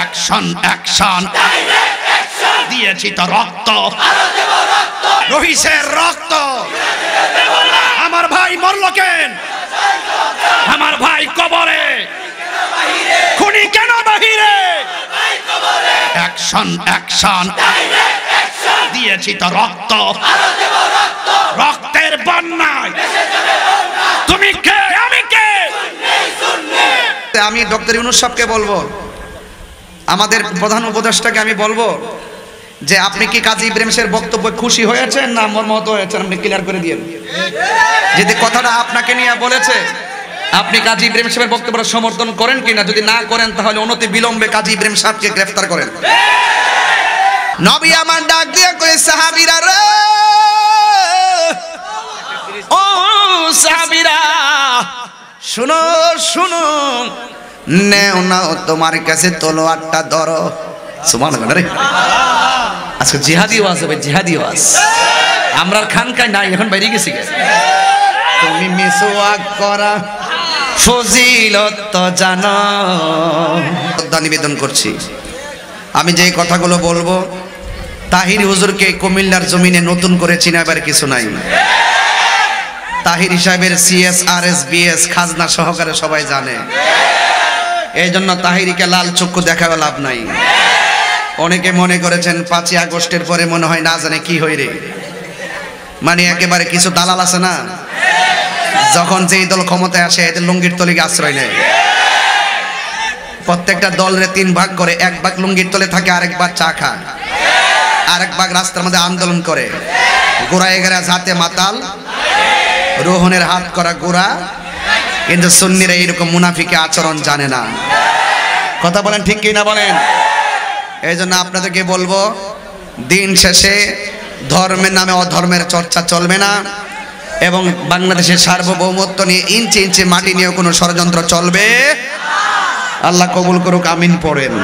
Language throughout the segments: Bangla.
অ্যাকশন অ্যাকশন দিয়েছি তো রক্ত, রহিসের রক্ত। আমার ভাই মরল কেন? আমার ভাই কবরে, খুনি কেন বাহিরে? অ্যাকশন অ্যাকশন দিয়েছি তো রক্ত, রক্তের বন্যায় তুমি কে আমি কে? আমি ডক্টর ইউনূস সাহেবকে বলবো, আমাদের প্রধান উপদেষ্টাকে আমি বলবো যে আপনি কি কাজী ইব্রাহিম সাহেবের বক্তব্য খুশি হয়েছেন না মর্মাহত হয়েছেন? আপনি ক্লিয়ার করে দিয়েন। যদি কথাটা আপনাকে নিয়ে বলেছে, আপনি কাজী ইব্রাহিম সাহেবের বক্তব্য সমর্থন করেন কিনা? যদি না করেন তাহলে অনতি বিলম্বে কাজী ইব্রাহিম সাহেবকে গ্রেফতার করেন। নবী আমার ডাক দিয়ে কই, সাহাবীরা রে, ও সাহাবীরা শুনো শুনো, নেও নাও তোমার কাছে তলোয়ারটা ধরো। সুবহানাল্লাহ রে, আজকে জিহাদি ওয়াজ হবে, জিহাদি ওয়াজ। আমরা খানকায় নাই, এখন বাইরে গেছি। তুমি মিসওয়াক করা ফজিলত তো জানো। নিবেদন করছি, আমি যে কথাগুলো বলবো তাহির হুজুরকে কুমিল্লার জমিনে নতুন করে চিনাবার কিছু নাই। তাহির সাহেবের CSRS BS খাজনা সহকারে সবাই জানে। এই জন্য তাহিরিকে লাল চক্ষু দেখাবে লাভ নাই। অনেকে মনে করেছেন 5ই আগস্টের পরে মনে হয় না জানে কি হই রে, মানে একেবারে কিছু দালাল আছে না, যখন যেই দল ক্ষমতায় আসে এদের লুঙ্গির তলিকে আশ্রয় নেয়। প্রত্যেকটা দলরে 3 ভাগ করে, 1 ভাগ লুঙ্গির তলে থাকে, আরেক ভাগ চা খায়, আরেক ভাগ রাস্তার মধ্যে আন্দোলন করে। গোড়ায় গেরা হাতে মাতাল, রোহনের হাত করা গোড়া। কিন্তু সুন্নিরা এরকম মুনাফিকে আচরণ জানে না। কথা বলেন ঠিক কি না বলেন? এই জন্য আপনাদেরকে বলবো, দিন শেষে ধর্মের নামে অধর্মের চর্চা চলবে না, এবং বাংলাদেশের সার্বভৌমত্ব নিয়ে ইঞ্চি ইঞ্চি মাটি নিয়ে কোনো ষড়যন্ত্র চলবে। আল্লাহ কবুল করুক, আমিন পড়েন।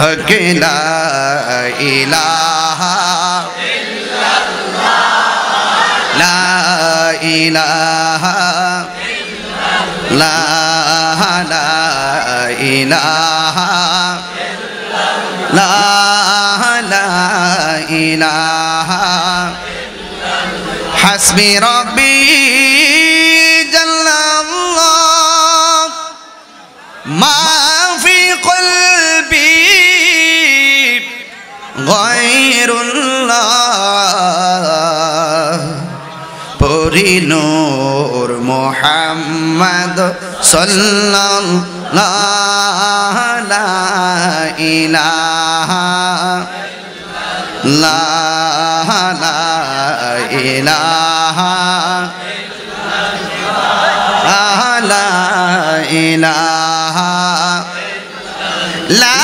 হকে লা ইলাহা ইল্লাল্লাহ, লা ইলাহা লা ইলাহা লা ইলাহা হাসবি রব্বি জাল্লাল্লাহ মা ফি কলবি গায়রুল্লাহ পরিনূর মুহাম্মদ সাল্লাল্লাহু লা ইলাহা লা ইলাহা লা ইলাহা লা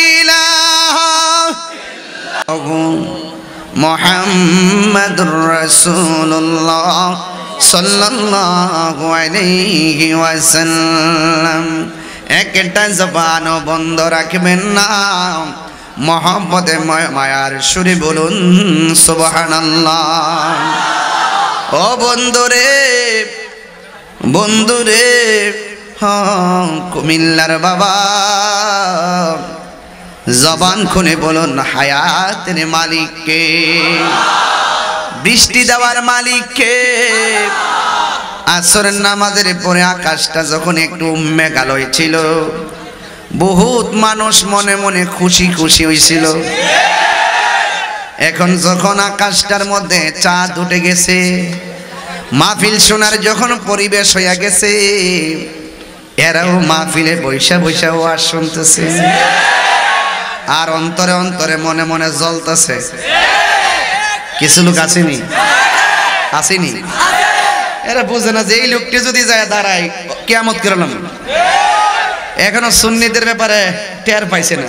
ইলাহা মুহাম্মাদুর রাসূলুল্লাহ সাল্লাল্লাহু আলাইহি ওয়াসাল্লাম। একটা জবান বন্ধ রাখবেন না, মহব্বতে মায়ার সুরে বলুন সুবহানাল্লাহ। ও বন্ধুরে বন্ধুরে, কুমিল্লার বাবা, জবান খুলে বলুন হায়াতের মালিককে, বৃষ্টি দেওয়ার মালিককে। আসরের নামাজের পরে আকাশটা যখন একটু মেঘালয় ছিল, বহুত মানুষ মনে মনে খুশি খুশি হয়েছিল। এখন যখন আকাশটার মধ্যে চাঁদ উঠে গেছে, মাহফিল শোনার যখন পরিবেশ হইয়া গেছে, এরাও মাহফিলে বৈশা বৈশা ওয়াজ শুনতেছে, আর অন্তরে অন্তরে মনে মনে জ্বলতেছে। কিছু লোক আসেনি, আসেনি, এরা বুঝে না যে এই লোকটি যদি যায় দাঁড়ায় কিয়ামত করলাম। এখনো সুন্নিদের ব্যাপারে টের পাইছে না।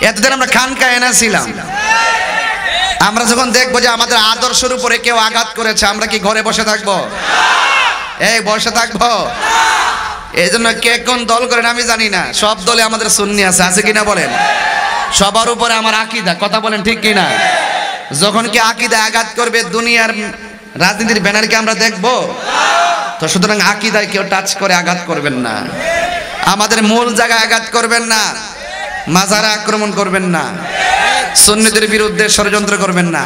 এতদিন আমরা খানকায় এনেছিলাম, আমরা যখন দেখবো যে আমাদের আদর্শের উপরে কেউ আঘাত করেছে, আমরা কি ঘরে বসে থাকবো? এই বসে থাকবো? এই জন্য কে কোন দল করেন আমি জানি না, সব দলে আমাদের সুন্নি আছে, আছে কিনা বলেন? সবার উপরে আমার আকীদা, কথা বলেন ঠিক কিনা? যখন কি আকীদা আঘাত করবে, দুনিয়ার রাজনীতির ব্যানারকে আমরা দেখবো তো? সুতরাং আকীদায় কেউ টাচ করে আঘাত করবেন না। আমাদের মূল জায়গায় আঘাত করবেন না, মাজারে আক্রমণ করবেন না, সুন্নিদের বিরুদ্ধে ষড়যন্ত্র করবেন না।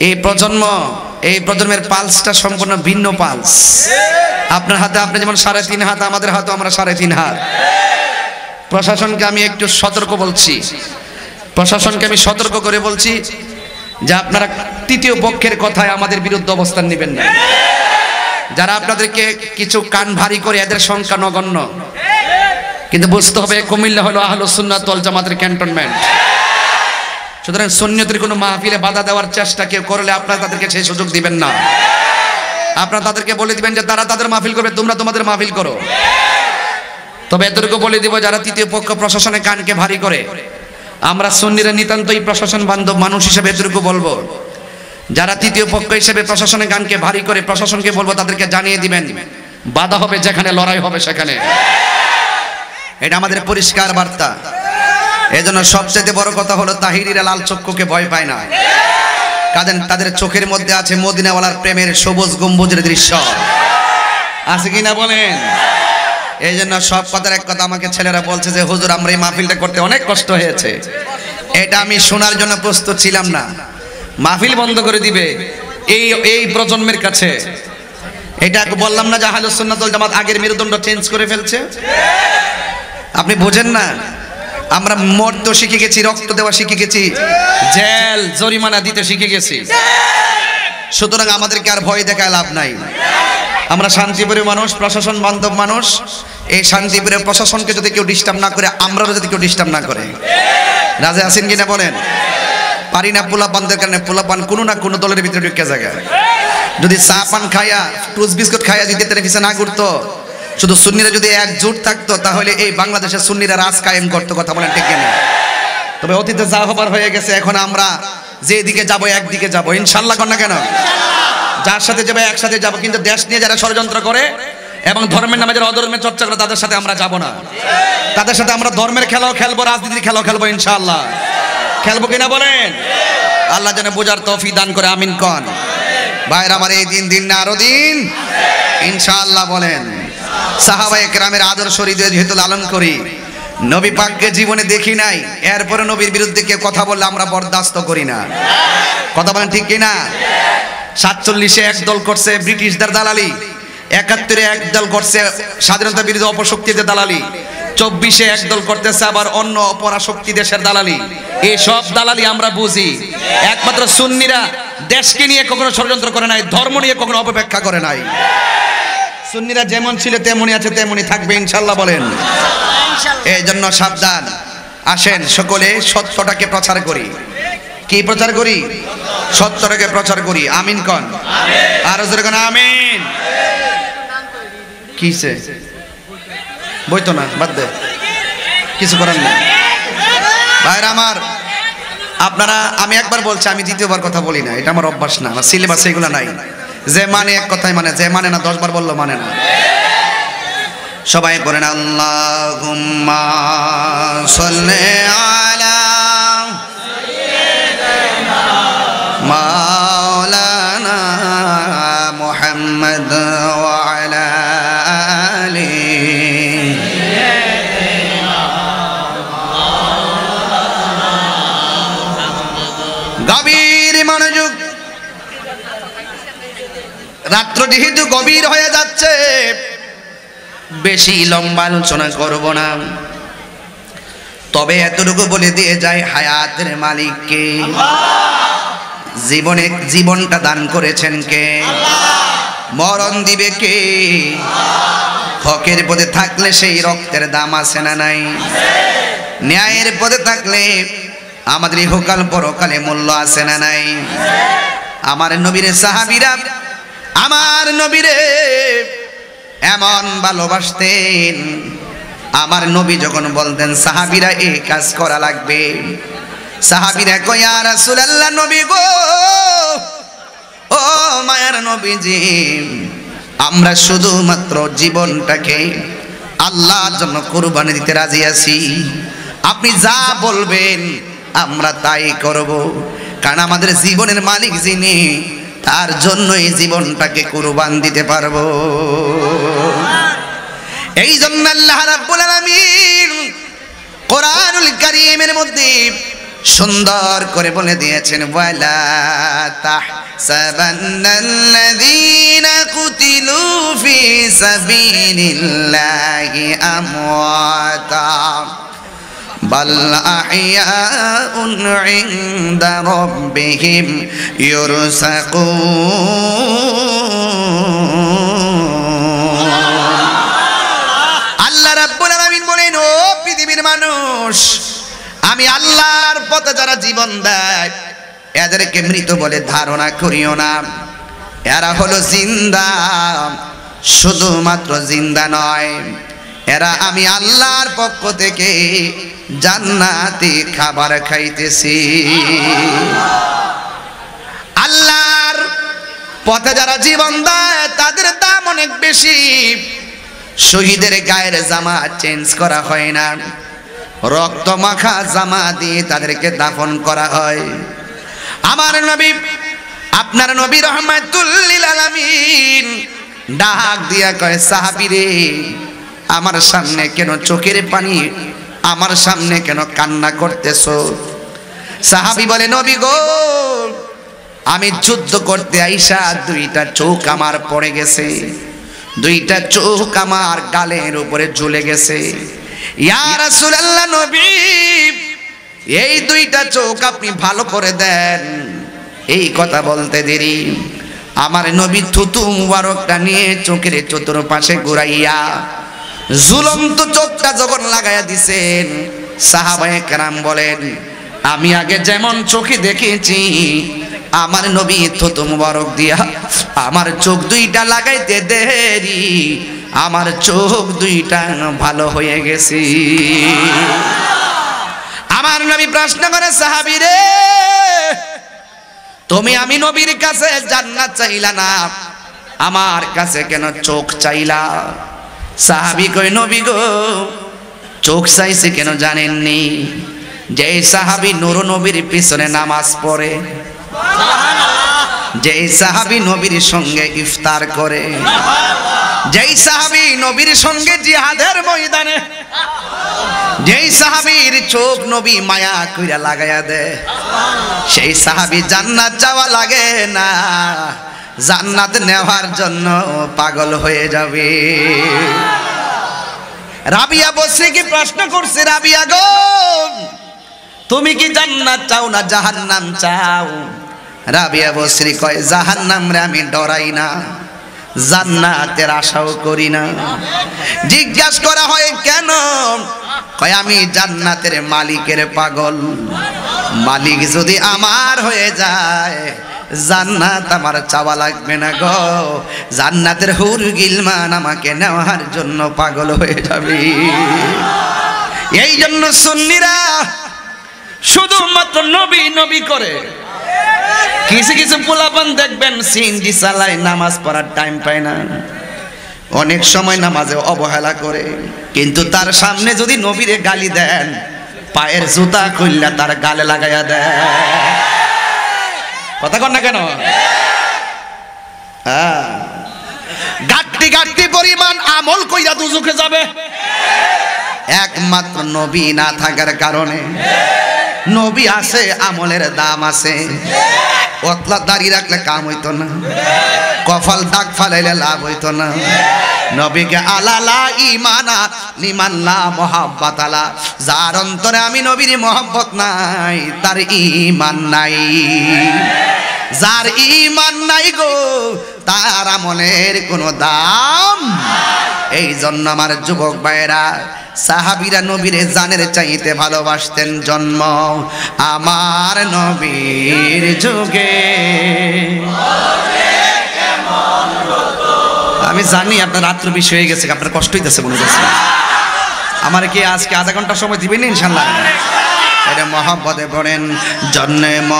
এই প্রজন্মের পালসটা সম্পূর্ণ ভিন্ন পালস। আপনার হাতে আপনি যেমন 3.5 হাত, আমাদের হাতে আমরা 3.5 হাত। প্রশাসনকে আমি একটু সতর্ক বলছি, প্রশাসনকে আমি সতর্ক করে বলছি যে আপনারা তৃতীয় পক্ষের কথায় আমাদের বিরুদ্ধে অবস্থান নেবেন না। যারা আপনাদেরকে কিছু কান ভারী করে, এদের সংখ্যা নগণ্য, কিন্তু বুঝতে হবে কুমিল্লা হলো আহলুস সুন্নাত ওয়াল জামাতের ক্যান্টনমেন্ট। সুতরাং সুন্নিয়তের কোনো মাহফিলে বাধা দেওয়ার চেষ্টা কেউ করলে আপনারা তাদেরকে সেই সুযোগ দিবেন না। আপনারা তাদেরকে বলে দিবেন যে তারা তাদের মাহফিল করবে, তোমরা তোমাদের মাহফিল করো। তবে এদেরকে বলে দিব, যারা তৃতীয় পক্ষ প্রশাসনের কানকে ভারী করে, আমরা সুন্নিরা নিতান্তই প্রশাসন বান্ধব মানুষ হিসেবে এদেরকে বলবো, যারা তৃতীয় পক্ষ হিসেবে প্রশাসনের কানকে ভারী করে, প্রশাসনকে বলবো তাদেরকে জানিয়ে দিবেন বাধা হবে, যেখানে লড়াই হবে সেখানে। এটা আমাদের পরিষ্কার বার্তা। এজন্য সবচেয়ে বড় কথা হলো তাহিরিরা লাল চক্ষুকে ভয় পায় না, কারণ তাদের চোখের মধ্যে আছে মদিনাওয়ালার প্রেমের সবুজ গম্বুজের দৃশ্য। আছে কিনা বলেন? এই জন্য সব কথার এক কথা আমাকে ছেলেরা বলছে যে হুজুর আমরা এই মাহফিলটা করতে অনেক কষ্ট হয়েছে। এটা আমি শোনার জন্য প্রস্তুত ছিলাম না। মাহফিল বন্ধ করে দিবে এই প্রজন্মের কাছে। এটা বললাম না যে আহলুস সুন্নাত ওয়াল জামাত আগের মেরুদণ্ড চেঞ্জ করে ফেলছে? আপনি বোঝেন না? আমরা মরতে শিখে গেছি, রক্ত দেওয়া শিখে গেছি, জেল জরিমানা দিতে শিখে গেছি। সুতরাং আমাদেরকে আর ভয় দেখায় লাভ নাই। আমরা শান্তিপুরের মানুষ, প্রশাসন বান্ধব মানুষ। এই শান্তিপুরের প্রশাসনকে যদি কেউ ডিস্টার্ব না করে, আমরাও যদি কেউ ডিস্টার্ব না করে, রাজা আছেন কিনা বলেন? পারি না পোলাপানদের কারণে, পোলাপান কোনো না কোনো দলের ভিতরে ঢুকে জায়গা। যদি চা পান খাইয়া, টুস বিস্কুট খাইয়া যদি টেলিভিশন না ঘুরতো, শুধু সুন্নিরা যদি একজোট থাকতো, তাহলে এই বাংলাদেশের সুন্নিরা রাজ কায়েম করতো। কথা বলেন ঠিক কিনা? তবে অতীতে যা হবার হয়ে গেছে, এখন আমরা যেদিকে যাবো একদিকে যাবো ইনশাল্লাহ। কর না কেন? যার সাথে যাবে একসাথে যাবো, কিন্তু দেশ নিয়ে যারা ষড়যন্ত্র করে এবং ধর্মের নামে যারা অধর্মের চর্চা করে, তাদের সাথে আমরা যাব না। তাদের সাথে আমরা ধর্মের খেলাও খেলবো, রাজনীতির খেলাও খেলবো ইনশাআল্লাহ। খেলবো কিনা বলেন? আল্লাহ যেন বোঝার তৌফিক দান করে, আমিন কন। ভাইরা আমার, এই দিন না আরো দিন ইনশাআল্লাহ বলেন। সাহাবায়ে কেরামের আদর্শ হৃদয়ে যেহেতু লালন করি, নবী পাককে জীবনে দেখি নাই, এরপরে নবীর বিরুদ্ধে কেউ কথা বললে আমরা বরদাস্ত করি না। কথা বলেন ঠিক কিনা? 47-এ একদল করছে ব্রিটিশদের দালালি, 71-এ একদল করছে স্বাধীনতা বিরোধী অপশক্তিদের দালালি, 24-এ একদল করতেছে আবার অন্য অপরাশক্তি দেশের দালালি। এই সব দালালি আমরা বুঝি। একমাত্র সুন্নিরা দেশকে নিয়ে কখনো ষড়যন্ত্র করে নাই, ধর্ম নিয়ে কখনো অপব্যাখ্যা করে নাই। সুন্নিরা যেমন ছিল তেমনই আছে, তেমনই থাকবে ইনশাআল্লাহ বলেন। এই জন্য সাবধান। আসেন সকলে সত্যটাকে প্রচার করি। কি প্রচার করি? সত্যটাকে প্রচার করি। আমিন কন। আর জোরে কোন আমিন। কিসে বইতো না, বাদ দে, কিছু করার নেই। ভাইরা আমার, আপনারা, আমি একবার বলছি, আমি দ্বিতীয়বার কথা বলি না, এটা আমার অভ্যাস না, আমার সিলেবাসে এগুলো নাই। যে মানে এক কথাই মানে, যে মানে না 10 বার বললো মানে না। সবাই বলেন আল্লাহুম্মা সাল্লি আলা মাওলানা মুহাম্মদ ওয়া আলা আলিহি। গভীর মনোযোগ। রাত্র যেহেতু গভীর হয়ে যাচ্ছে, বেশি লম্বা আলোচনা করব না, তবে এতটুকু বলে দিয়ে যাই, হায়াতের মালিককে, জীবনটা দান করেছেন কে, মরণ দিবে কে, হকের পথে থাকলে সেই রক্তের দাম আছে না নাই, ন্যায়ের পথে থাকলে আমাদের ইহকাল পরকালে মূল্য আছে না নাই। আমার নবীর সাহাবীরা আমার নবীরে এমন ভালোবাসতেন, আমার নবী যখন বলতেন সাহাবীরা এই কাজ করা লাগবে, সাহাবীরা কয় ইয়া রাসূলুল্লাহ, নবী গো, ও মায়ার নবীজি, আমরা শুধুমাত্র জীবনটাকে আল্লাহর জন্য কুরবানি দিতে রাজি আছি, আপনি যা বলবেন আমরা তাই করব, কারণ আমাদের জীবনের মালিক যিনি, তার জন্যই জীবনটাকে কুরবান দিতে পারবো। এই জন্য আল্লাহ রাব্বুল আলামিন কোরআনুল কারীমের মধ্যে সুন্দর করে বলে দিয়েছেন ওয়ালা তাহসাবান্নাল্লাযীনা কুতিলু ফি সাবিলিল্লাহি আমওয়াতা বাল আহইয়াউন ইনদা রাব্বিহিম ইরসাকুন। আল্লাহ রাব্বুল আলামিন বলেন, ও পৃথিবীর মানুষ, আমি আল্লাহর পথে যারা জীবন দেয় এদেরকে মৃত বলে ধারণা করিও না। এরা হলো জিন্দা, শুধুমাত্র জিন্দা নয়, এরা আমি আল্লাহর পক্ষ থেকে জান্নাতি খাবার খাইতেছি। আল্লাহর পথে যারা জীবন দেয় তাদের দাম অনেক বেশি। শহীদের গায়ের জামা চেঞ্জ করা হয় না, রক্ত মাখা জামা দিয়ে তাদেরকে দাফন করা হয়। আমার নবী, আপনার নবী রাহমাতুল লিল আলামিন ডাক দিয়া কয়, সাহাবীরে আমার সামনে কেন চোখের পানি, আমার সামনে কেন কান্না করতেছো? সাহাবী বলে, নবী গো, আমি যুদ্ধ করতে আইসা দুইটা চোখ আমার পড়ে গেছে, দুইটা চোখ আমার গালের উপরে ঝুলে গেছে। ইয়া রাসূলুল্লাহ, নবী এই দুইটা চোখ আপনি ভালো করে দেন। এই কথা বলতে দেরি আমার নবী থুতু মুবারকটা নিয়ে চোখের চতুর্পাশে ঘুরাইয়া ঝুলন্ত চোখটা যখন লাগাইয়া দিছেন, সাহাবায়ে কেরাম বলেন, আমি আগে যেমন চোখে দেখেছি আমার নবী থুতু মুবারক দিয়া আমার চোখ দুইটা লাগাইতে দেরি আমার চোখ দুইটা ভালো হয়ে গেছে। আমার নবী প্রশ্ন করে, সাহাবীরে তুমি আমি নবীর কাছে জান্নাত চাইলা না, আমার কাছে কেন চোখ চাইলা? সাহাবী কই, নবী গো, চোখ চাইছে কেন জানেননি? যে সাহাবী নূর নবীর পিছনে নামাজ পড়ে, যে সাহাবী নবীর সঙ্গে ইফতার করে, যেই সাহাবী নবীর সঙ্গে জিহাদের ময়দানে, যেই সাহাবীর চোখ নবী মায়া কইরা লাগায়া দেয়, সেই সাহাবী জান্নাত যাওয়া লাগে না, জান্নাত নেওয়ার জন্য পাগল হয়ে যাবে। রাবিয়া বসরি কি প্রশ্ন করছে, রাবিয়া গো, তুমি কি জান্নাত চাও না জাহান্নাম চাও? রাবিয়া বসরি কয়, জাহান্নাম রে আমি ডরাই না, জান্নাতের আশাও করি না। জিজ্ঞাসা করা হয় কেন? কয়, আমি জান্নাতের মালিকের পাগল, মালিক যদি আমার হয়ে যায় জান্নাত আমার চাওয়া লাগবে না গো, জান্নাতের হুর গিলমান আমাকে নেওয়ার জন্য পাগল হয়ে যাবে। এই জন্য সুন্নিরা শুধুমাত্র নবী নবী করে। কিছু কিছু পোলাপান দেখবেন সিএনজি চালায়, নামাজ পড়ার টাইম পায় না, অনেক সময় নামাজে অবহেলা করে, কিন্তু তার সামনে যদি নবীরে গালি দেন, পায়ের জুতা খুললা তার গালে লাগাইয়া দেয়। কথা কন না কেন? হ্যাঁ, গাট্টি গাট্টি পরিমাণ আমল কইরা দুজকে যাবে, একমাত্র নবী না থাকার কারণে। নবী আছে, আমলের দাম আছে। ওতলা দাড়ি রাখলে কাম হইতো না, কপাল দাগ ফালাইলে লাভ হইতো না। নবীকে আলালা ইমানা লিমান্লা মোহাব্বত আলা, যার অন্তরে আমি নবীর মোহাব্বত নাই তার ঈমান নাই, যার ঈমান নাই গো তার আমলের কোনো দাম। এই জন্য আমার যুবক ভাইরা, সাহাবীরা নবীর জানের চাইতে ভালোবাসতেন। জন্ম আমার নবীর যুগে। আমি জানি আপনার রাত্র বেশি হয়ে গেছে, আপনার কষ্ট হইতেছে মনে করছে। আমার কি আজকে আধা ঘন্টা সময় দিবেন ইনশাল্লাহ? এটা মহব্বতে পড়েন, জন্ম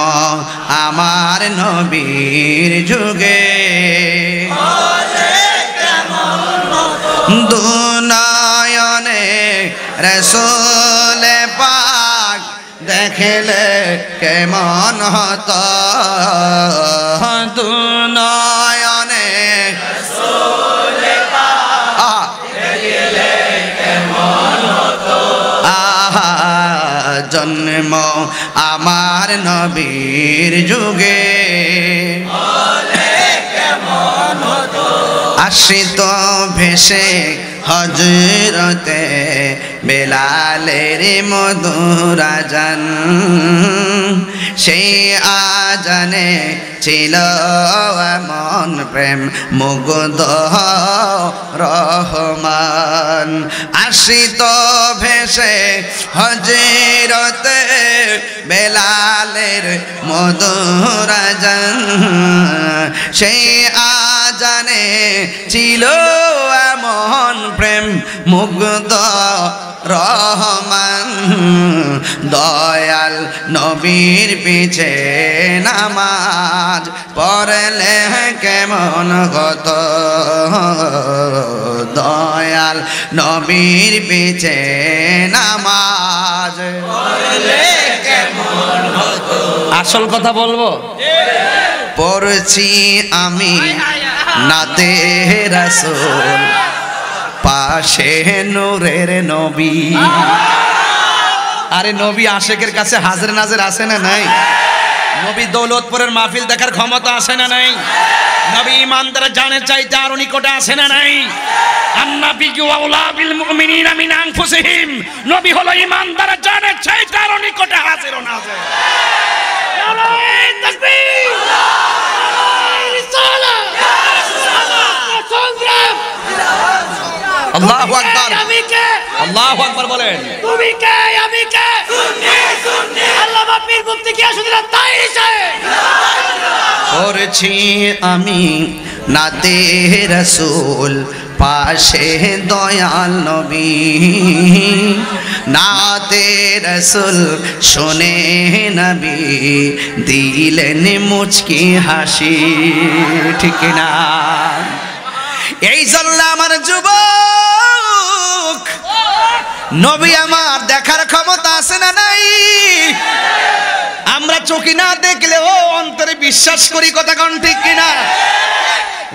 আমার নবীর যুগে, দুনয়নে রাসূল পাক দেখলে কেমন হতো, দুনয়নে রাসূল পাক দেখলে জন্ম আমার নবীর যুগে আশ্রিত ভেসে হযরতে বেলালের মধুর আজান সেই আজানে ছিল এমন প্রেম মুগ্ধ রহমান আশ্রিত ভেসে হযরতে বেলালের মধুর আজান সেই আজানে ছিল এমন প্রেম মুগ্ধ রহমান দয়াল নবীর পিছে নামাজ পড়লে কেমন হতো দয়াল নবীর পিছে নামাজ পড়লে কেমন হতো আসল কথা বলবো পড়ছি আমি নাতে রাসূল পাশে নূরের নবী আরে নবী আশেকের কাছে হাজির নাজির আছে না নাই নবী দৌলতপুরের মাহফিল দেখার ক্ষমতা আছে না নাই নবী ইমানদার জানের চাইতে আরো নিকটে আছে না নাই আন্নাবী আউলা বিল মুমিনিনা মিন আনফুসিহিম নবী হলো ইমানদার জানের চাইতে আরো নিকটে হাজির না আছে আল্লাহু তাকবীর আল্লাহু আকবার আল্লাহু আকবার বলেন তুমি কে আমি কে সুন্নি সুন্নি আল্লামা পীর মুফতি গিয়াসউদ্দিন তাইরি সাহেব পড়ছি আমি নাতে রাসূল পাশে দয়াল নবী নাতে রাসূল শুনে নবী দিলেন মুচকি হাসি ঠিক না এই জন্য আমার যুবক নবী আমার দেখার ক্ষমতা আছে না নাই আমরা চোখে না দেখলেও অন্তরে বিশ্বাস করি কথা কোন ঠিক কিনা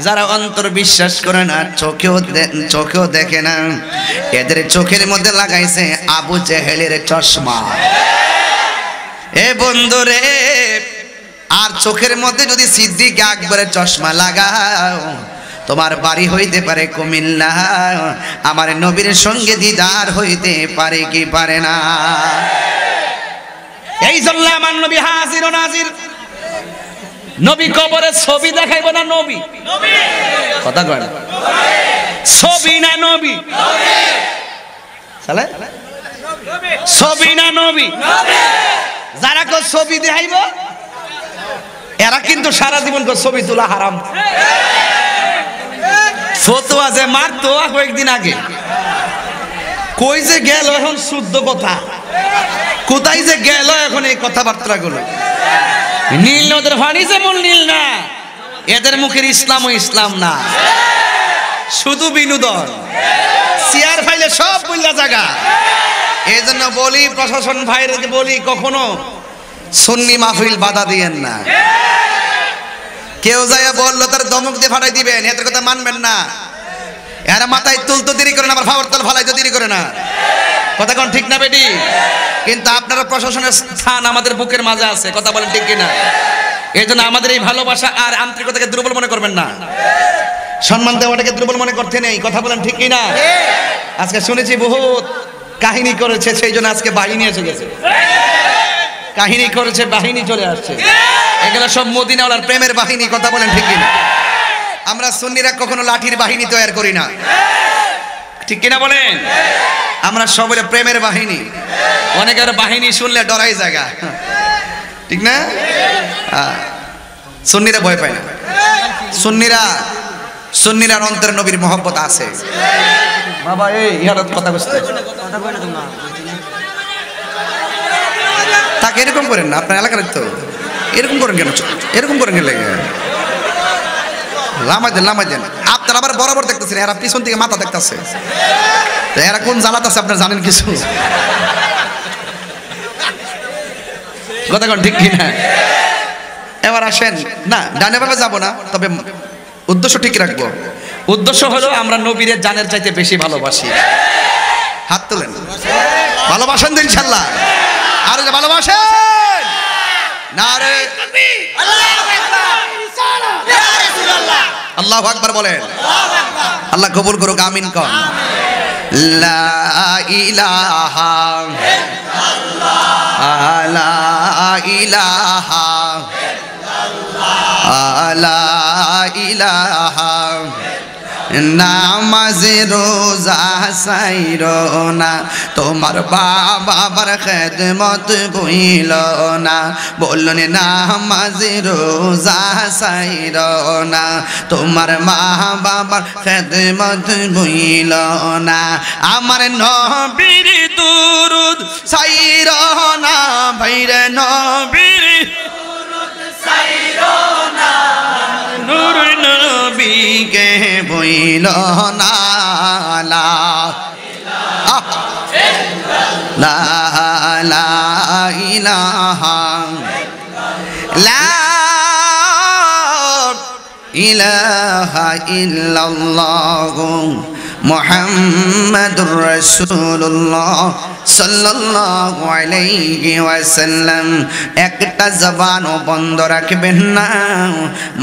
যারা অন্তর বিশ্বাস করে না চোখেও দেখে না এদের চোখের মধ্যে লাগাইছে আবু জেহেলের চশমা এ বন্ধুরে আর চোখের মধ্যে যদি সিদ্দিক আকবরের চশমা লাগাও তোমার বাড়ি হইতে পারে কুমিল্লা আমার নবীর সঙ্গে দিদার হইতে পারে কি পারে না এই জন্য আমার নবী হাজির ও নাজির নবী কবরে ছবি দেখাইবো না নবী কথা কয় না ছবি না নবী চলে ছবি না নবী যারা কো ছবি দেখাইব এরা কিন্তু সারা জীবন কো ছবি তোলা হারাম ফতোয়া যে মারতো কয়েকদিন আগে কই যে গেল এখন শুদ্ধ কথা কোথায় যে গেল এখন এই কথাবার্তা গুলো নীল নদের পানি যেমন নীল না এদের মুখের ইসলাম ও ইসলাম না শুধু বিনোদন চেয়ার ফাইলে সব বইলা জায়গা এই জন্য বলি প্রশাসন ভাইদেরকে বলি কখনো সুন্নি মাহফিল বাধা দিয়েন না কেউ যাইয়া বললো তার দমক দিয়ে ফাটাই দিবেন এদের কথা মানবেন না এরা মাথায় তুলতে দেরি করে না আবার ফাওয়ার তল ফালাইতে দেরি করে না কথা কোন ঠিক না বেটি কিন্তু আপনারা প্রশাসনের স্থান আমাদের বুকের মাঝে আছে কথা বলেন ঠিক কিনা এই জন্য আমাদের এই ভালোবাসা আর আন্তরিকতাকে দুর্বল মনে করবেন না সম্মান দেওয়াটাকে দুর্বল মনে করতে নেই কথা বলেন ঠিক কিনা আজকে শুনেছি বহুত কাহিনী করেছে সেই জন্য আজকে বাহিনী এসে গেছে কাহিনী করেছে বাহিনী চলে আসছে এগুলো সব মদিনাওয়ালার প্রেমের বাহিনী কথা বলেন ঠিক কিনা আমরা সুন্নিরা কখনো লাঠির বাহিনী তৈরি করি না ঠিক কিনা বলেন আমরা সবাই প্রেমের বাহিনী অনেকের বাহিনী শুনলে ডরাই জায়গা ঠিক না সুন্নিরা ভয় পায় না সুন্নিরা অন্তরে নবীর মহব্বত আছে বাবা এই ইহার কথা বুঝতে তাকে এরকম করেন না আপনার এলাকার তো এরকম করেন কেন এরকম করেন কেন লামাই দেন আপনারা আবার বরাবর দেখতেছেন এরা পিছন থেকে মাথা দেখতেছে তো এরা কোন জ্বালাত আছে আপনারা জানেন কিছু কথা কোন ঠিক কিনা এবার আসেন না ডানে ভাবে যাবো না তবে উদ্দেশ্য ঠিক রাখবো উদ্দেশ্য হলো আমরা নবীর জানের চাইতে বেশি ভালোবাসি হাত তোলেন ভালোবাসেন তো ইনশাল্লাহ আর যে ভালোবাসেন নারে আল্লাহু আকবার বলেন। আল্লাহ কবুল করুক, আমিন কন। লা ইলাহা ইল্লাল্লাহ লা ইলাহা ইল্লাল্লাহ লা ইলাহা নামাজ রোজা সাইরো না, তোমার বাবার খেদমত ভুইল না। বলুন নামাজ রোজা সাইরো না, তোমার মা বাবার খেদমত ভুইল না। আমার নবীর দুরুদ সাইরো না, ভাইরে নবীর দুরুদ সাইরো না, নূর নবীকে ভুইল না। লা ইলাহা লা ইলাহা ইল্লাল্লাহু মুহাম্মাদুর রাসূলুল্লাহ সাল্লাল্লাহু আলাইহি ওয়াসাল্লাম। একটা জবানও বন্ধ রাখবেন না,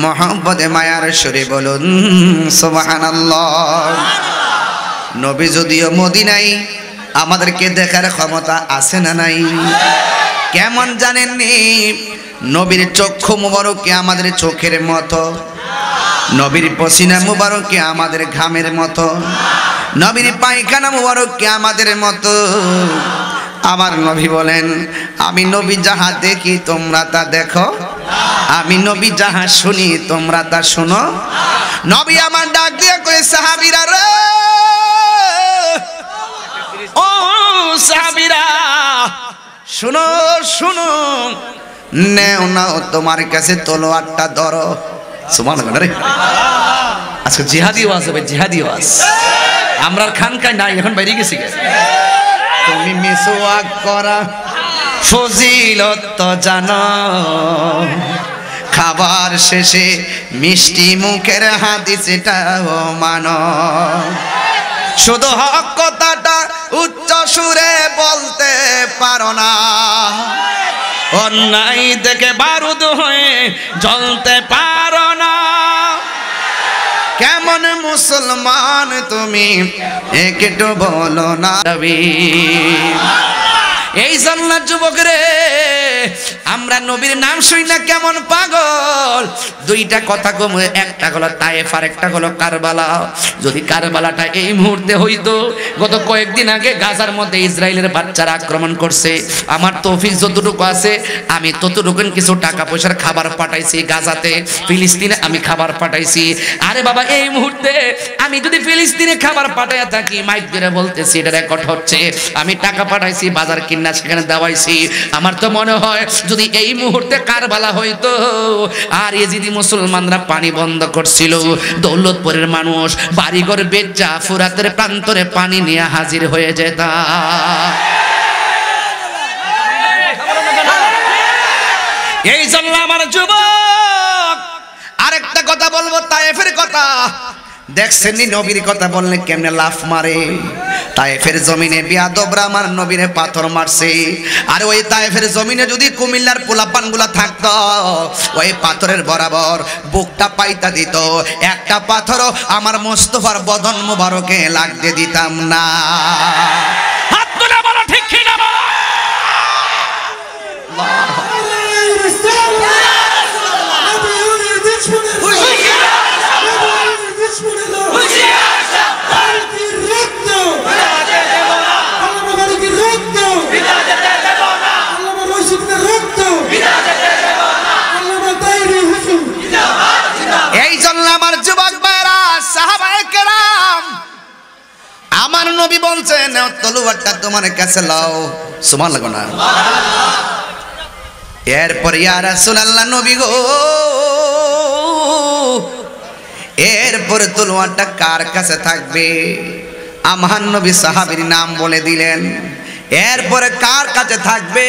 মহব্বতে মায়ার সুরে বলুন সুবহানাল্লাহ। নবী যদিও মদিনায়, আমাদেরকে দেখার ক্ষমতা আছে না নাই? কেমন জানেননি? নবীর চক্ষু মুবারকে আমাদের চোখের মতো, নবীর পসিনা মুবারকে আমাদের ঘামের মতো, নবীর পায়খানা মুবারকে আমাদের মতো। আমার নবী বলেন, আমি নবী যাহা দেখি তোমরা তা দেখো, আমি নবী যাহা শুনি তোমরা তা শুনো। নবী আমার ডাক দিয়ে কই, সাহাবীরা রে, ও সাহাবীরা শুনো শুনো, নেও নাও তোমার কাছে তলোয়ারটা ধরো। সুবহানাল্লাহ রে, আজকে জিহাদি ওয়াজ হবে, জিহাদি ওয়াজ। আমরা খানকায় নাই, এখন বাইরে গেছি। তুমি মিসওয়াক করা ফজিলত তো জানো, খাবার শেষে মিষ্টি মুখের হাদিসটাও মানো। শুধু হক কথাটা উচ্চ সুরে বলতে পারো না, অন্যায় দেখে বারুদ হয়ে জ্বলতে পারো না। কেমন মুসলমান তুমি একটু বলো না। এই জন্য যুবক রে, আমরা নবীর নাম শুনি না কেমন পাগল। দুইটা কথা কম, একটা হলো তায়েফ আর একটা হলো কারবালা। যদি কারবালাটা এই মুহূর্তে হইতো, গত কয়েকদিন আগে গাজার মধ্যে ইসরায়েলের বাচ্চারা আক্রমণ করছে। আমার তৌফিক যতটুকু আছে, আমি ততটুকু কিছু টাকা পয়সার খাবার পাঠাইছি গাজাতে, ফিলিস্তিনে আমি খাবার পাঠাইছি। আরে বাবা, এই মুহূর্তে আমি যদি ফিলিস্তিনে খাবার পাঠাইয়া থাকি, মাইক ধরে বলতেছি, এটা রেকর্ড হচ্ছে, আমি টাকা পাঠাইছি, বাজার কিনা সেখানে দেওয়াইছি। আমার তো মনে হয় যদি এই মুহূর্তে কারবালা হইতো, আর এজিদি মুসলমানরা পানি বন্ধ করছিল, দৌলতপুরের মানুষ বাড়িঘর বেচা ফুরাতের প্রান্তরে পানি নিয়ে হাজির হয়ে যেত। এই জন্য আমার যুবক আরেকটা কথা বলবো, তায়েফের কথা। দেখছেন নবীর কথা বললে কেমনে লাফ মারে। তায়েফের জমিনে বিয়াদবরা আমার নবীরে পাথর মারছে। আর ওই তায়েফের জমিনে যদি কুমিল্লার পোলাপানগুলা থাকতো, ওই পাথরের বরাবর বুকটা পাইতা দিত, একটা পাথরও আমার মোস্তফার বদন মুবারকে লাগতে দিতাম না। হাত তুলে বলো ঠিক কি না? বলো এই জন্য আমার যুবক ভাইরা, সাহাবায়ে কেরাম, আমার নবী বলছেন তলোয়ারটা তোমার কাছে লাও। সুবহানাল্লাহ না? এরপর ইয়া রাসূলুল্লাহ নবী গো, এরপরে তলোয়ারটা কার কাছে থাকবে? আমার নবী সাহাবীর নাম বলে দিলেন। এরপরে কার কাছে থাকবে?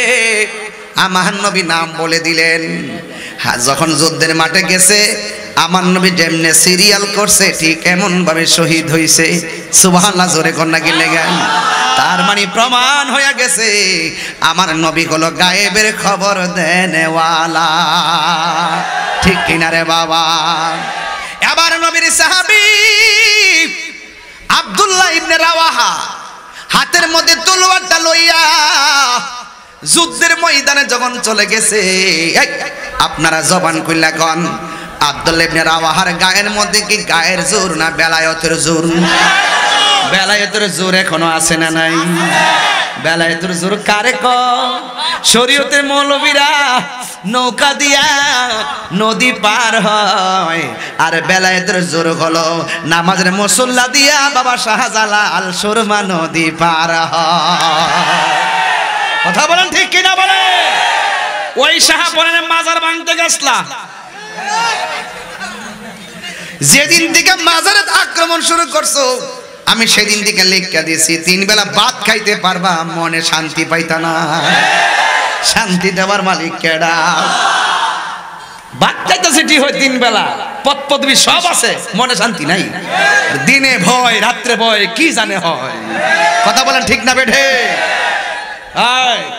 আমার নবী নাম বলে দিলেন। যখন যুদ্ধের মাঠে গেছে, আমার নবী যেমনে সিরিয়াল করছে ঠিক এমন ভাবে শহীদ হইছে। সুবহানাল্লাহ জোরে কন্যা গিলে গান। তার তার মানে প্রমাণ হয়ে গেছে আমার নবী হলো গায়েবের খবর দেনেওয়ালা। ঠিক কিনা রে বাবা? এবার নবীর সাহাবী আব্দুল্লাহ ইবনে রাওয়াহা হাতের মধ্যে তলোয়ারটা লইয়া যুদ্ধের ময়দানে যখন চলে গেছে, আপনারা জবান কইলা কোন আব্দুল্লাহ ইবনে রাওয়াহার গায়ের মধ্যে কি গায়ের জোর না বেলায়েতের জোর? বেলায়েতের জোর এখনো আছে না নাই? বেলায়েতের জোর কারে কয়? শরীয়তের মৌলবীরা নৌকা দিয়া নদী পার হয়, আর বেলায়েতের জোর হলো নামাজের মুসল্লা দিয়া বাবা শাহজালাল সুরমা নদী পার হয়। কথা বলেন ঠিক কিনা বলে? ওই শাহপরানের মাজার ভাঙতে গেছলা, যেদিন থেকে মাজারে আক্রমণ শুরু করছো আমি সেদিন থেকে লেখা দিয়েছি 3 বেলা ভাত খাইতে পারবা, মনে শান্তি পাইতা না। শান্তি দেওয়ার মালিক কেডা? ভাত খাইতেছে ঠিক হয় 3 বেলা, পদ পদবি সব আছে, মনে শান্তি নাই। দিনে ভয় রাত্রে ভয়, কি জানে হয়। কথা বলেন ঠিক না বেঠে?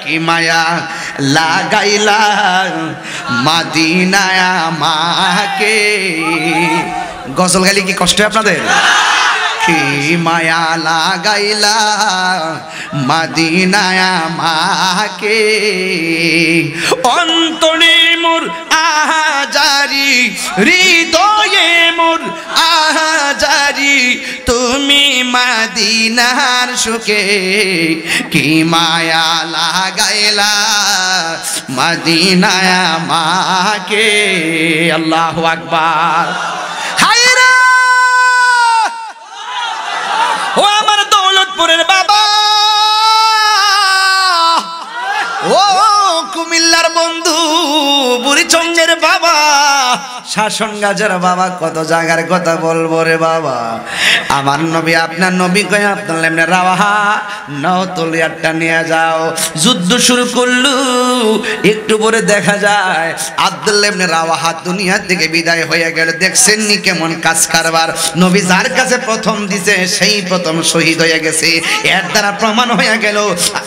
কি মায়া লাগাইলা মাদিনায় আমাকে। গজল গাইলে কি কষ্ট হয় আপনাদের? কি মায়া লাগাইলা মাদিনায় আমাকে, অন্তরে মোর আহাজারি হৃদয়ে মোর আহাজারি, তুমি মাদিনার সুখে কি মায়া লাগাইলা মাদিনায় আমাকে। আল্লাহু আকবার। ও আমার দৌলতপুরের বাবা, ও কুমিল্লার বন্ধু, বুড়িচঙ্গের বাবা, শাসন গাজের বাবা, কত জায়গার কথা বলবো রে বাবা। আমার নবী আপনার নবী কয়ে আব্দুল্লাহ ইবনে রাওয়াহা নাও তলোয়ারটা নিয়ে যাও। যুদ্ধ শুরু করলো, একটু পরে দেখা যায় আব্দুল্লাহ ইবনে রাওয়াহা দুনিয়া থেকে বিদায় হয়ে গেল। দেখছেন নি কেমন কাজ কারবার? নবী যার কাছে প্রথম দিছে সেই প্রথম শহীদ হয়ে গেছে। এর দ্বারা প্রমাণ হয়ে গেল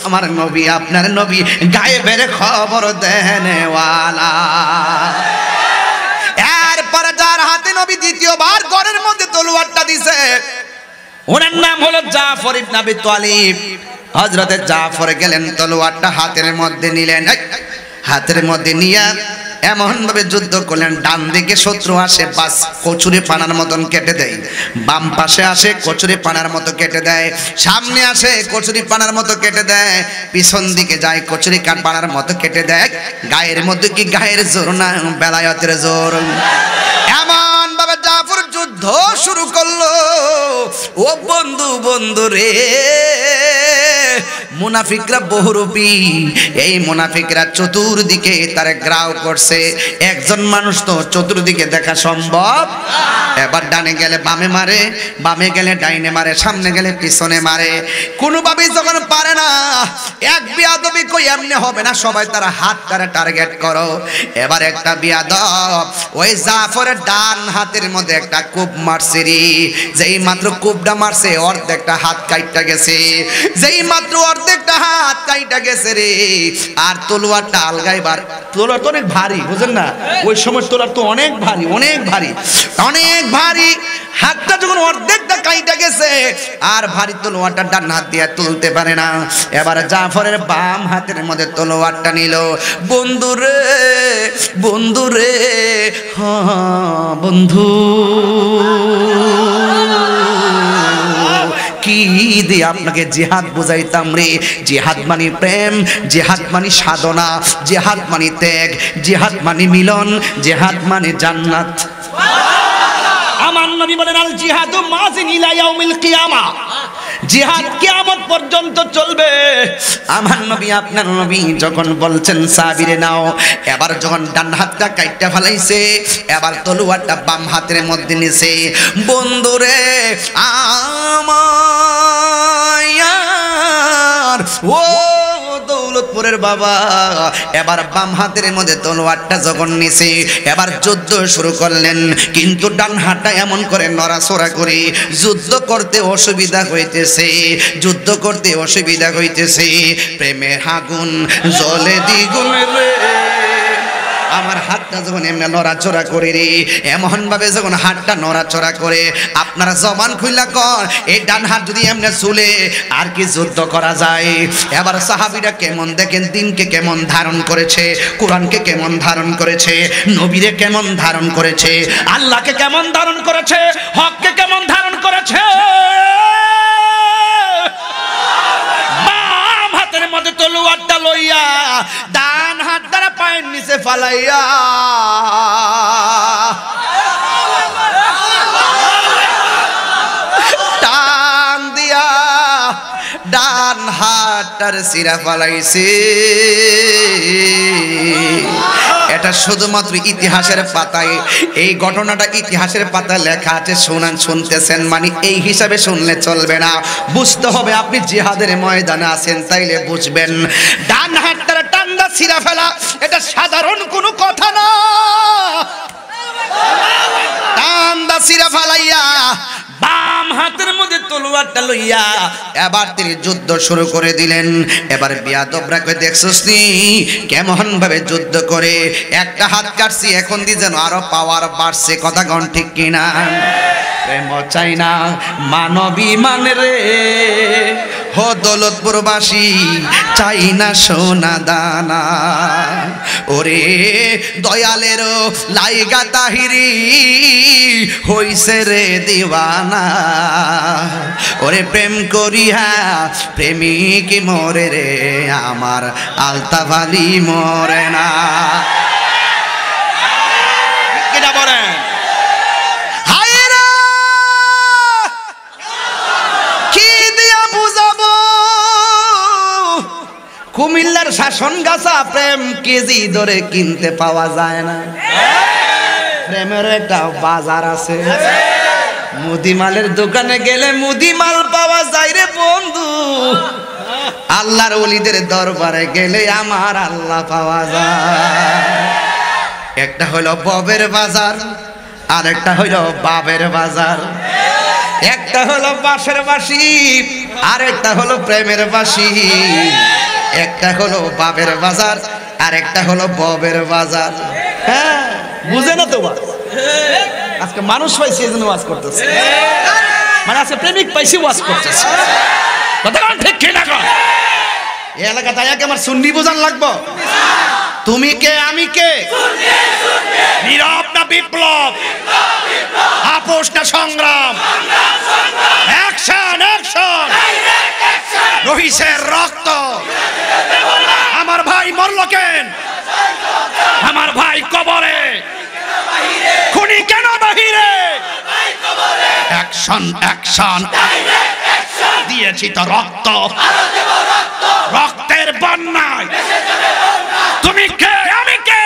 আমার নবী আপনার নবী গায়েবের খবর দেনেওয়ালা। এরপরে যার হাতে নবী দ্বিতীয়বার ঘরের মধ্যে তলোয়ারটা দিছে, ওনার নাম হলো জাফর ইবনে আবি তালিব। হযরতে জাফর গেলেন, তলোয়ারটা হাতের মধ্যে নিলেন, হাতের মধ্যে নিয়ে এমন ভাবে যুদ্ধ করলেন, ডান দিকে শত্রু আসে বাস কচুরি পানার মতন কেটে দেয়, বাম পাশে আসে কচুরি পানার মতো কেটে দেয়, সামনে আসে কচুরি পানার মতো কেটে দেয়, পিছন দিকে যায় কচুরি পানার মতো কেটে দেয়। গায়ের মধ্যে কি গায়ের জোর না বেলায়েতের জোর? এমন ভাবে জাফর যুদ্ধ শুরু করলো। ও বন্ধু বন্ধু রে, মুনাফিকরা বহুরূপী, এই মুনাফিকরা চতুর্দিকে তারে গ্রাও করছে। একজন মানুষ তো চতুর্দিকে দেখা সম্ভব। এবার ডানে গেলে বামে মারে, বামে গেলে ডাইনে মারে, সামনে গেলে পিছনে মারে। কোনোভাবেই যখন পারে না, এক বিয়াদবি কই এমনি হবে না, সবাই তারা হাত তারা টার্গেট করো। এবার একটা বিয়াদব ওই জাফরের ডান হাতের মধ্যে একটা কূপ মারছে রে। যেই মাত্র কূপটা মারছে অর্ধেকটা হাত কাইটা গেছে, যেই মাত্র অর্ধেকটা হাত কাইটা গেছে রে। আর তলোয়ারটা আলগাইবার, তলোয়ার তো অনেক ভারী, বুঝেন না? ওই সময় তলোয়ার তো অনেক ভারী, অনেক ভারী, অনেক ভারী। হাতটা যখন অর্ধেকটা কাইটা গেছে, আর ভারী তলোয়ারটা ডান হাত দিয়ে তুলতে পারে না। এবার জাফরের বাম হাতের মধ্যে তলোয়ারটা নিল। বন্ধু রে, বন্ধু রে, হ্যাঁ বন্ধু, কি দিয়ে আপনাকে জিহাদ বুঝাইতাম রে? জিহাদ মানে প্রেম, জিহাদ মানে সাধনা, জিহাদ মানে ত্যাগ, জিহাদ মানে মিলন, জিহাদ মানে জান্নাত। আমার নবী বলেন আল জিহাদু মাযিন ইলা ইয়াউমিল কিয়ামা, জিহাদ কিয়ামত পর্যন্ত চলবে। আমার নবী আপনার নবী যখন বলছেন সাবিরে নাও, এবার যখন ডান হাতটা কাইটা ফেলাইছে, এবার তলোয়ারটা বাম হাতের মধ্যে নিছে। বন্ধুরে আমার ও দৌলত দৌলতপুরের বাবা এবার বাম হাতের মধ্যে তলোয়ারটা যখন নিছে এবার যুদ্ধ শুরু করলেন, কিন্তু ডান হাতটা এমন করে নড়াচড়া করে যুদ্ধ করতে অসুবিধা হইতেছে, যুদ্ধ করতে অসুবিধা হইতেছে। প্রেমে আগুন জ্বলে দ্বিগুণ রে, আমার হাতটা যখন এমনি নড়াচড়া করে রে, এমন ভাবে যখন হাতটা নড়াচড়া করে, আপনারা জবান খুইলা কর এই ডান হাত যদি এমনি চলে আর কি যুদ্ধ করা যায়? এবার সাহাবীরা কেমন দেখেন দিনকে কেমন ধারণ করেছে, কোরআনকে কেমন ধারণ করেছে, নবীরে কেমন ধারণ করেছে, আল্লাহকে কেমন ধারণ করেছে, হককে কেমন ধারণ করেছে। বাম হাতের মধ্যে তলোয়ারটা লইয়া ডান হাত দ্বারা পায়ের নিচে ফালাইয়া টান দিয়া ডান হাতটার সিরা ফালাইছে। এটা শুধুমাত্র ইতিহাসের পাতায়, এই ঘটনাটা ইতিহাসের পাতায় লেখা আছে, শুনতেছেন মানে এই হিসাবে শুনলে চলবে না, বুঝতে হবে আপনি জিহাদের ময়দানে আছেন তাইলে বুঝবেন। ডান হাতটা টান্ডা ছিঁড়া ফেলা এটা সাধারণ কোনো কথা না। টান্দা সিরা ফালাইয়া বাম হাতের মধ্যে তলোয়ারটা লইয়া এবার তিনি যুদ্ধ শুরু করে দিলেন। এবার বিয়াদবরা কই দেখছস নি কেমন ভাবে যুদ্ধ করে, একটা হাত কাটছি এখন দি যেন আরো পাওয়ার বাড়ছে, কথা কোন ঠিক কিনা? প্রেম চাই না মানবী মান রে, হো দৌলতপুরবাসী চাই না সোনা দানা, ওরে দয়ালের লাইগা তাহিরি হইছে রে দিওয়ানা, ওরে প্রেম করিয়া প্রেমিক মরে রে, আমার আলতাফ-আলী মরে না। কিনা বলেন? কুমিল্লার শাসন গাছা প্রেম কেজি ধরে কিনতে পাওয়া যায় না, প্রেমের একটা বাজার আছে, মুদিমালের দোকানে গেলে মুদিমাল পাওয়া যায় রে বন্ধু, আল্লাহর ওলিদের দরবারে গেলে আমার আল্লাহ পাওয়া যায়। একটা হলো ববের বাজার আর একটা হলো বাবের বাজার, একটা হলো বাঁশের বাঁশি আর একটা হলো প্রেমের বাঁশি, একটা হলো বাবের বাজার আর একটা হলো ববের বাজার। হ্যাঁ বুঝে না তো আজকে মানুষ পাইছি এই জন্য ওয়াজ করতেছে, মানে আজকে প্রেমিক পাইছি ওয়াজ করতেছে, কথা ঠিক কিনা? এই এলাকা তাই আমার সুন্নি বোঝান লাগবো, তুমি কে আমি কে, নীরব না বিপ্লব, আপোষ না সংগ্রাম, অ্যাকশন অ্যাকশন, রহিসের রক্ত, আমার ভাই মরল কেন, আমার ভাই কবরে, খুনি কেন বাহিরে, অ্যাকশন অ্যাকশন, দিয়েছি তো রক্ত, রক্তের বন্যায়, তুমি কে আমি কে,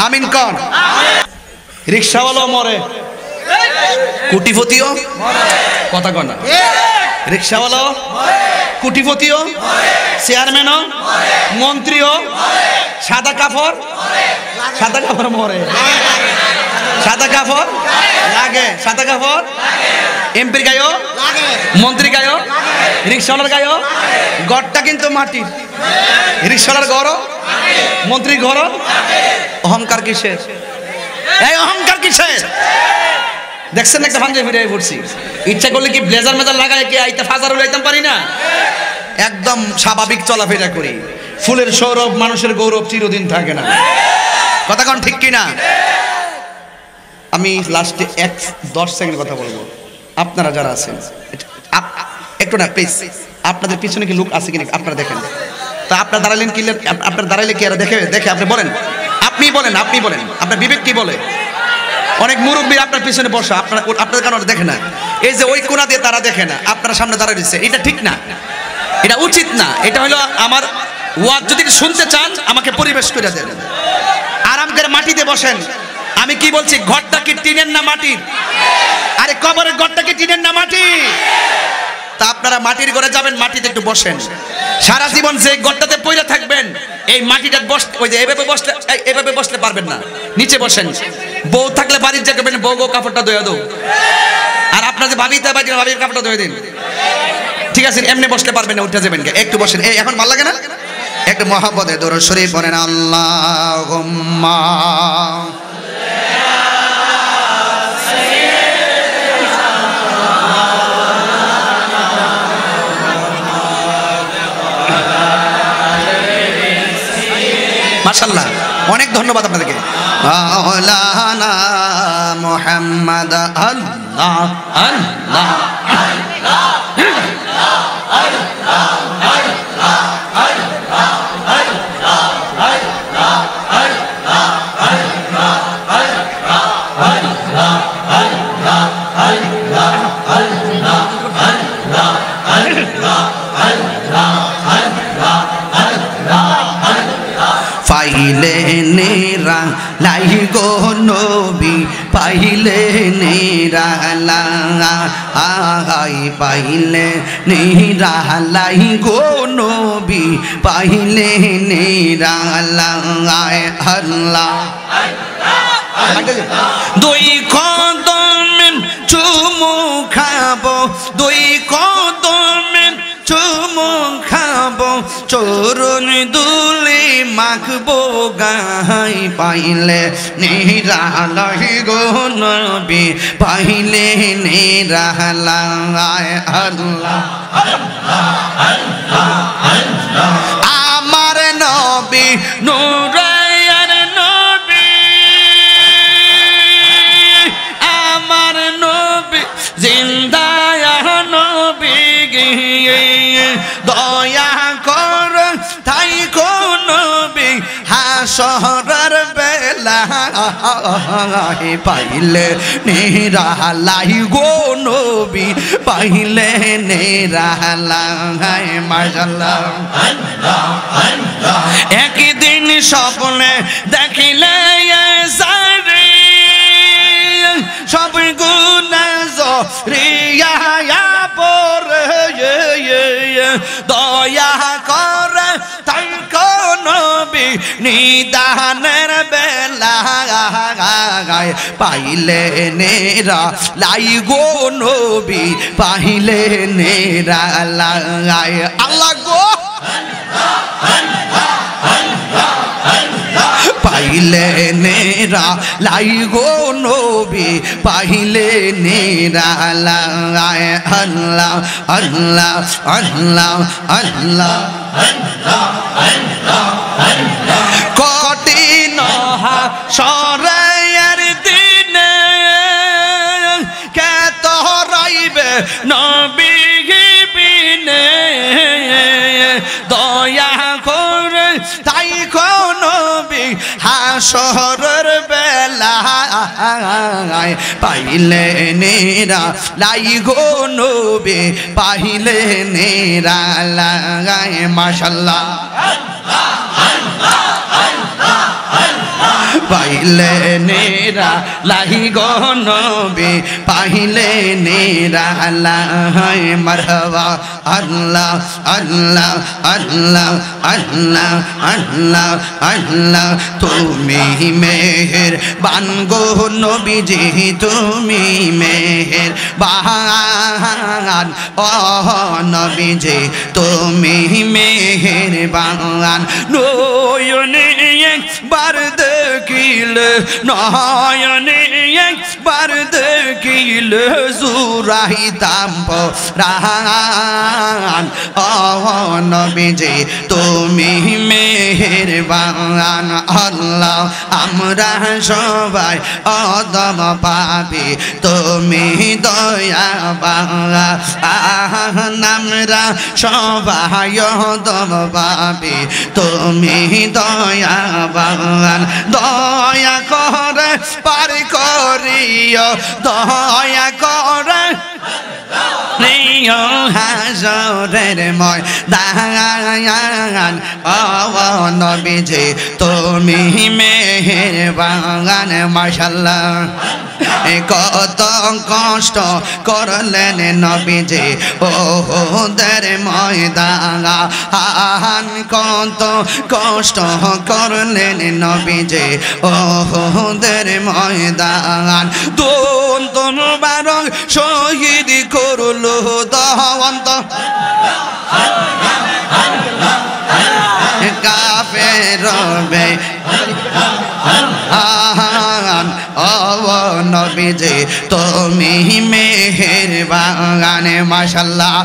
আমিন কর। রিক্সাওয়ালাও মরে, কোটিপতিও কথা কর না, রিক্সাওয়ালাও কোটিপতিও, চেয়ারম্যানও মন্ত্রীও, সাদা কাপড় মরে, সাদা কাপড় লাগে, সাদা কাপড় এমপির গায়েও মন্ত্রী গায়েও রিক্সাওয়ালার গায়েও, গড়টা কিন্তু মাটির, রিক্সাওয়ালার গড় মন্ত্রীর ঘর। অহংকার কিসের? এই অহংকার কিসের? দেখছেন একটা ভাঙ্গে ফিরে পড়ছি, ইচ্ছা করলে কি ব্লেজার মেজার লাগায় কি আইতে ফাজার উলাইতাম পারি না, একদম স্বাভাবিক চলাফেরা করি, ফুলের সৌরভ মানুষের গৌরব চিরদিন থাকে না, কথা কোন ঠিক কিনা? আমি লাস্টে 10 সেকেন্ড কথা বলবো, আপনারা যারা আছেন একটু না প্লিজ, আপনাদের পিছনে কি লোক আছে কিনা আপনারা দেখেন, তা আপনারা দাঁড়ালেন কি, আপনারা দাঁড়াইলে কি আর দেখে আপনি বলেন, আপনি বলেন আপনার বিবেক কি বলে? অনেক মুরব্বী আপনার পিছনে বসা, আপনাদের কারণে দেখে না, এই যে ওই কোণা দিয়ে তারা দেখে না, আপনার সামনে দাঁড়ায় দিচ্ছে, এটা ঠিক না, এটা উচিত না, এটা হলো আমার ওয়াজ, যদি শুনতে চান আমাকে পরিবেশ করে দেন, আরাম করে মাটিতে বসেন। আমি কি বলছি, ঘরটা কি টিনের না মাটির? আরে কবরের ঘরটা কি টিনের না মাটি? তা আপনারা মাটির ঘরে যাবেন, মাটিতে একটু বসেন। সারা জীবন যে ঘরটাতে পড়ে থাকবেন, এই মাটিটা ওই যে এভাবে বসলে পারবেন না, নিচে বসেন। বউ থাকলে বাড়ির যাবেন, বউ কাপড়টা ধুয়ে দাও। আর আপনার যে ভাবি তাই ভাবির কাপড়টা ধুয়ে দিন। ঠিক আছে, এমনি বসলে পারবেন না, উঠে যাবেন। একটু বসেন। এই এখন ভালো লাগে না? একটু মহব্বতে দরুদ শরীফ পড়েন। আল্লাহুম্মা মাশাআল্লাহ, অনেক ধন্যবাদ আপনাদেরকে। মাওলানা মুহাম্মদ আল্লাহ আল্লাহ পাইলে নেরা লাই গো নবী, পাইলে নেরা লাই, পাইলে নেরা লাই গো নবী, পাইলে নেরা লাই। আল্লাহ দুই কদমে চুমু খাবো, দুই কদমে চুমু খাবো, চরণ দুলি মাখবো গাই, পাইলে নিরালাই গো নবী, পাইলে নিরালাই। আল্লাহ আমার নবী নূরায়ার নবী, আমার নবী জিন্দায়া নবী, দয়া কর তাই কোন নবী হাসরের বেলা, পাইলে নিরালাই গো নবী, পাইলে নিরালাই। মাশাআল্লাহ একদিন স্বপ্নে দেখিলে সারি সব গুনাহ জরিয়া পরে, দয়া করে তাই কোন নবী নিদানের বেলা, পাইলে নেরা লাই গো নবী, পাইলে নেরা লাই। আল্লাহ গো পাইলে নেরা লাই গো নবী, পাইলে নেরা লাই। আল্লাহ আল্লাহ আল্লাহ আল্লাহ কঠিন হাসরের দিনে কে তোরাইবে নবী বিনে, দয়া করে তাই কোন নবী হাসরের বেলা, পাইলে নেরা লাই গো নবী, পাইলে নেরা লাই। মাশাআল্লাহ পাইলে নেরা লাই গো নবী, পাইলে নেরা লাই। মারহাবা আল্লাহ আল্লাহ আল্লাহ আল্লাহ আল্লাহ আল্লাহ, তুমি মেহেরবান গো নবীজি, তুমি মেহেরবান ও নবীজি, তুমি মেহেরবান। নয়নে একবার দেখিলে, নয়নে একবার দেখিলে জুরাইতাম পরাণ, ও নবীজি তুমি মেহেরবান। আল্লাহ আমরা সবাই অদম পাপী, তুমি দয়াবান। আমরা সবাই অদম পাপী, তুমি দয়াবান। দয়া করে পার করিও, দয়া করে নিও হাস হাসরের ময়দান ও নবীজি তুমি মেহেরবান মাশাআল্লাহ কত কষ্ট করলেন নবীজি ওহুদের ময়দান কত কষ্ট করলেন নবীজি ওহুদের ময়দান দুন তরবারক শহীদ করলো দহন্ত কাফের বে ও নবীজি তুমি মেহেরবান মাশাআল্লাহ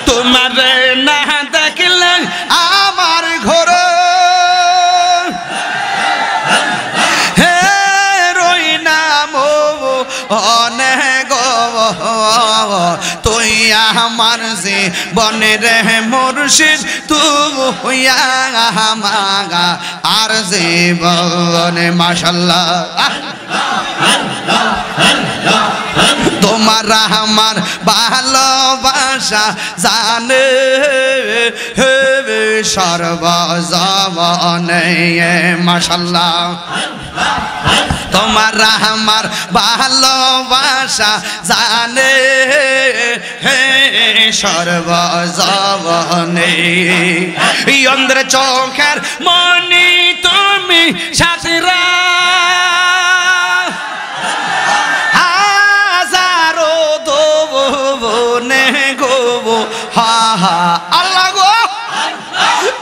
তোমার না দেখলে আমার ঘরে হে রই নাম অনেক তুই আমার জীবনের মুর্শিদ তুই আমার আর জীবনে মাশাআল্লাহ তোমার আমার ভালোবাসা জানে সর্বজবনে মাশাআল্লাহ তোমার আমার ভালোবাসা জানে সর্বজবনে অন্ধ্র চোখের মনি তুমি সাথীরা হাজারো দোবনে গো হা হা আল্লাহ গো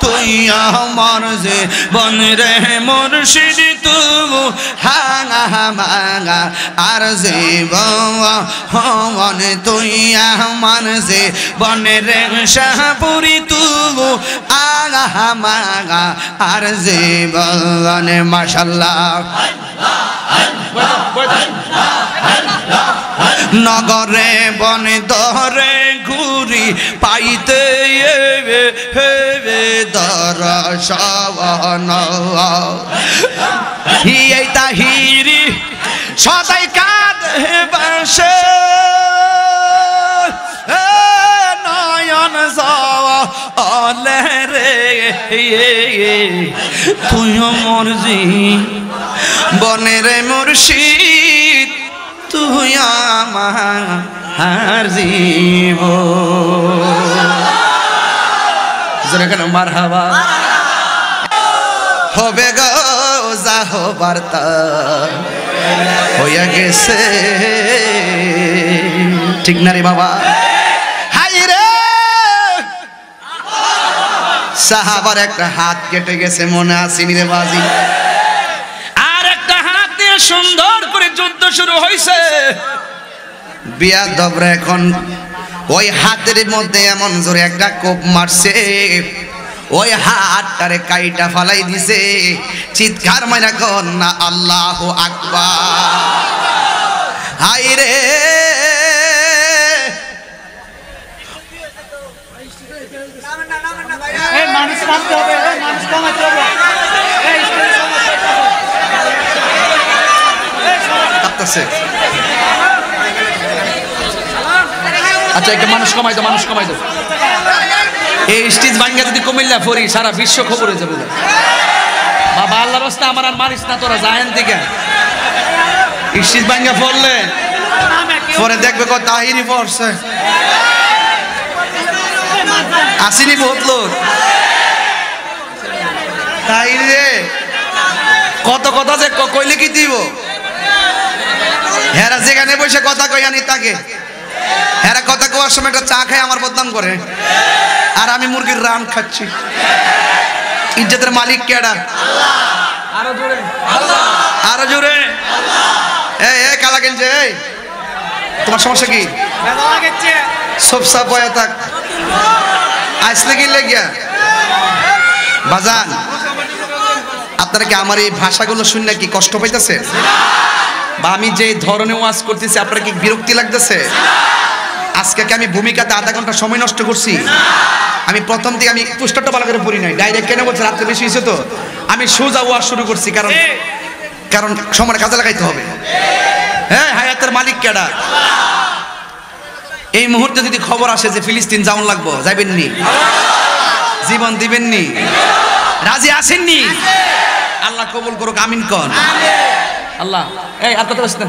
তুই আমার যে বনরে মুর্শিদ তুমু হাঙা মাঙা আর যে বন তুই আমার যে বনরে শাহপুরি তুমু আগা মাঙা আর যে বন মাশাআল্লাহ নগরে বনে দরে ঘুরি পাইতে দর্শন এই তাহিরি সদাই কাঁদে বাসে নয়ন অলে রে তুই মরজি বনের মুর্শিদ তুই আমার জীব যেখানে মারহাবা হবে গো যা হবার তা হইয়া গেছে ঠিক না রে বাবা হাই রে সাহাবার একটা হাত কেটে গেছে মনে আসেনি রে বাজি আর একটা হাত দিয়ে সুন্দর করে যুদ্ধ শুরু হয়েছে বিয়াদবরা এখন ওই হাতের মধ্যে এমন জোরে একটা কোপ মারছে ওই হাতটারে কাইটা ফালাই দিছে চিৎকার মাইরা কর না আল্লাহু আকবার হাই রে মানুষ মারতে হবে মানুষ কমাতে হবে আচ্ছা একটা মানুষ কমাই দাও এই স্টেজ ভাঙ্গা যদি কুমিল্লা ফরি সারা বিশ্ব খবরে যাবে বাবা আল্লাহর রাস্তা আমার আর মারিস না তোরা যায়েন দিকে স্টেজ ভাঙ্গা পড়লে পরে দেখবে কত তাহিরি পড়ছে আসেনি বহুত লোক তাহিরি রে কত কথা যে কইলে কি দিব হেরা যেখানে বসে কথা কই আনি তাকে হেরা কথা কোয়ার সময় একটা চা খায় আমার বদনাম করে আর আমি মুরগির রান খাচ্ছি ইজ্জতের মালিক কেডা আরো জোরে এই কালা গেলছে এই তোমার সমস্যা কি সব সাপ বয়া থাক আসলে কি লেগিয়া বাজান আপনারা কি আমার এই ভাষাগুলো শুনলে কি কষ্ট পাইতেছে বা আমি যে ধরনের ওয়াজ করতেছি আপনারা কি বিরক্তি লাগতেছে আজকে কি আমি ভূমিকাতে আধা ঘন্টা সময় নষ্ট করছি আমি প্রথম থেকে আমি পুস্তকটা ভালো করে পড়ি নাই ডাইরেক্ট কেন বলছে রাত্রে বেশি হয়েছে তো আমি সোজা ওয়াজ শুরু করছি কারণ সময় কাজে লাগাইতে হবে হ্যাঁ হায়াতের মালিক কেডা এই মুহূর্তে যদি খবর আসে যে ফিলিস্তিন যাওন লাগবো, যাইবেননি? জীবন দিবেননি? রাজি আসেননি? আল্লাহ কবুল করুক, আমিন কোন। আল্লাহ এই আর কথা বলছ না,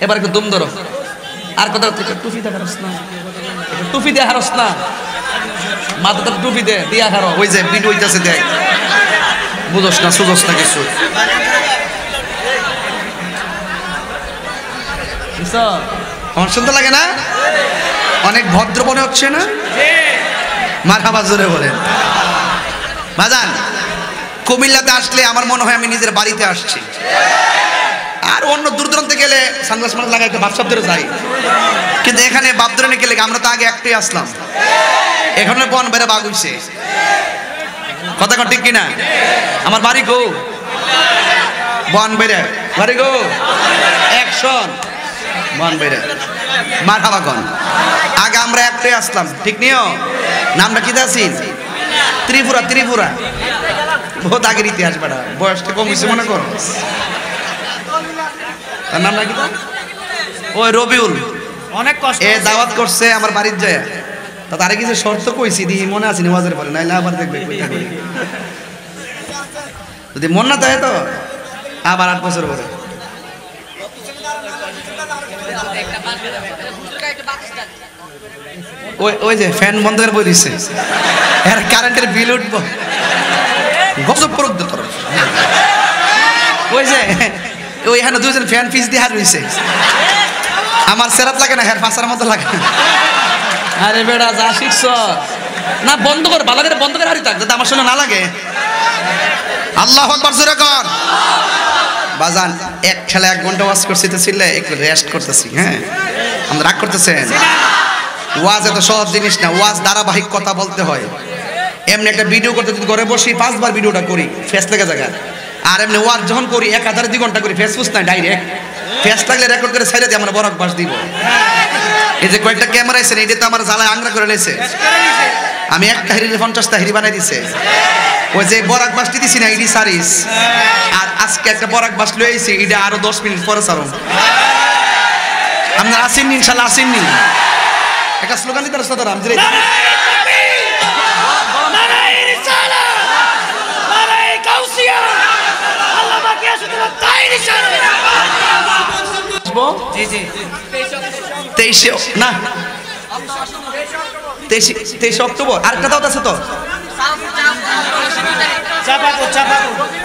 এবার একটু দম ধরো। আর কথা টুপি দে হারস না, টুপি দে হারস না, মাথাটা টুপি দে দিয়া হারো। ওই যে ভিডিও হইতাছে দেখ, বুঝোস না সুঝোস না কিছু। আমার শুনতে লাগে না? অনেক ভদ্র মনে হচ্ছে না? মারহাবা জোরে বলেন। বাজান, কুমিল্লাতে আসলে আমার মনে হয় আমি নিজের বাড়িতে আসছি। আর অন্য দূর দূরান্তে গেলে সানগ্লাস মাস লাগাই একটা বাপসাপ ধরে যাই, কিন্তু এখানে বাপ ধরে গেলে আমরা তো আগে একটাই আসলাম, এখানে বন বেড়ে বাঘ হইছে। কথা ঠিক কিনা? আমার বাড়ি গো বন বেড়ে, বাড়ি গো অ্যাকশন বন বেড়ে, মারহাবা কোন। আগে আমরা একটাই আসলাম, ঠিক নিও? নামটা কি দাসিন? ত্রিপুরা। ত্রিপুরা বহুত আগের ইতিহাস, বেড়া বয়সটা কম হয়েছে মনে করো। তার নাম নাকি ওই রবিউল, অনেক কষ্ট এ দাওয়াত করছে আমার বাড়ির যায়। তা তারে কিছু শর্ত কইছি, দি মনে আছে নামাজের পরে, নাইলে আবার দেখবে যদি মন না থাকে তো আবার 8 বছর পরে। ওই যে ফ্যান বন্ধ করে বই দিচ্ছে, এর কারেন্টের বিল উঠবো, গজব করুক তো তোর। ওই যে ওই এখানে দুজন ফ্যান পিস দিয়ে হার রয়েছে, আমার সেরাত লাগে না, হ্যাঁ ফাঁসার মতো লাগে। আরে বেড়া যা শিখছ না বন্ধ কর, ভালো করে বন্ধ করে হারি থাক, যাতে আমার সঙ্গে না লাগে। আল্লাহু আকবার জোরে কর। বাজান এক খেলা 1 ঘন্টা ওয়াজ করছি তো ছিলে, একটু রেস্ট করতেছি। হ্যাঁ আমরা রাগ করতেছেন? ওয়াজ এত সহজ জিনিস না, ওয়াজ ধারাবাহিক কথা বলতে হয়। এমনি একটা ভিডিও করতে যদি ঘরে বসি 5 বার ভিডিওটা করি, ফেস লেগে জায়গা। আর এমনি ওয়াজ যখন করি 1 ঘন্টা করি, ফেসবুক না ডাইরেক্ট ফেস লাগলে রেকর্ড করে ছেড়ে দিয়ে আমরা বরক বাস দিব। এই যে কয়েকটা ক্যামেরা আছে, এটা তো আমার জ্বালায় আংরা করে লেছে। আমি একটা হিরির 50টা হিরি বানাই দিছে। ওই যে বরাক বাসটি দিছি না, ইডি সারিস। আর আজকে একটা বরাক বাস লই আইছি, এটা আরো 10 মিনিট পরে সারুন। আপনারা আসেননি? ইনশাআল্লাহ আসেননি? একটা স্লোগান দিতে রাস্তা ধরাম যে না 23 অক্টোবর। আর একটা দাওয়াত আছে তো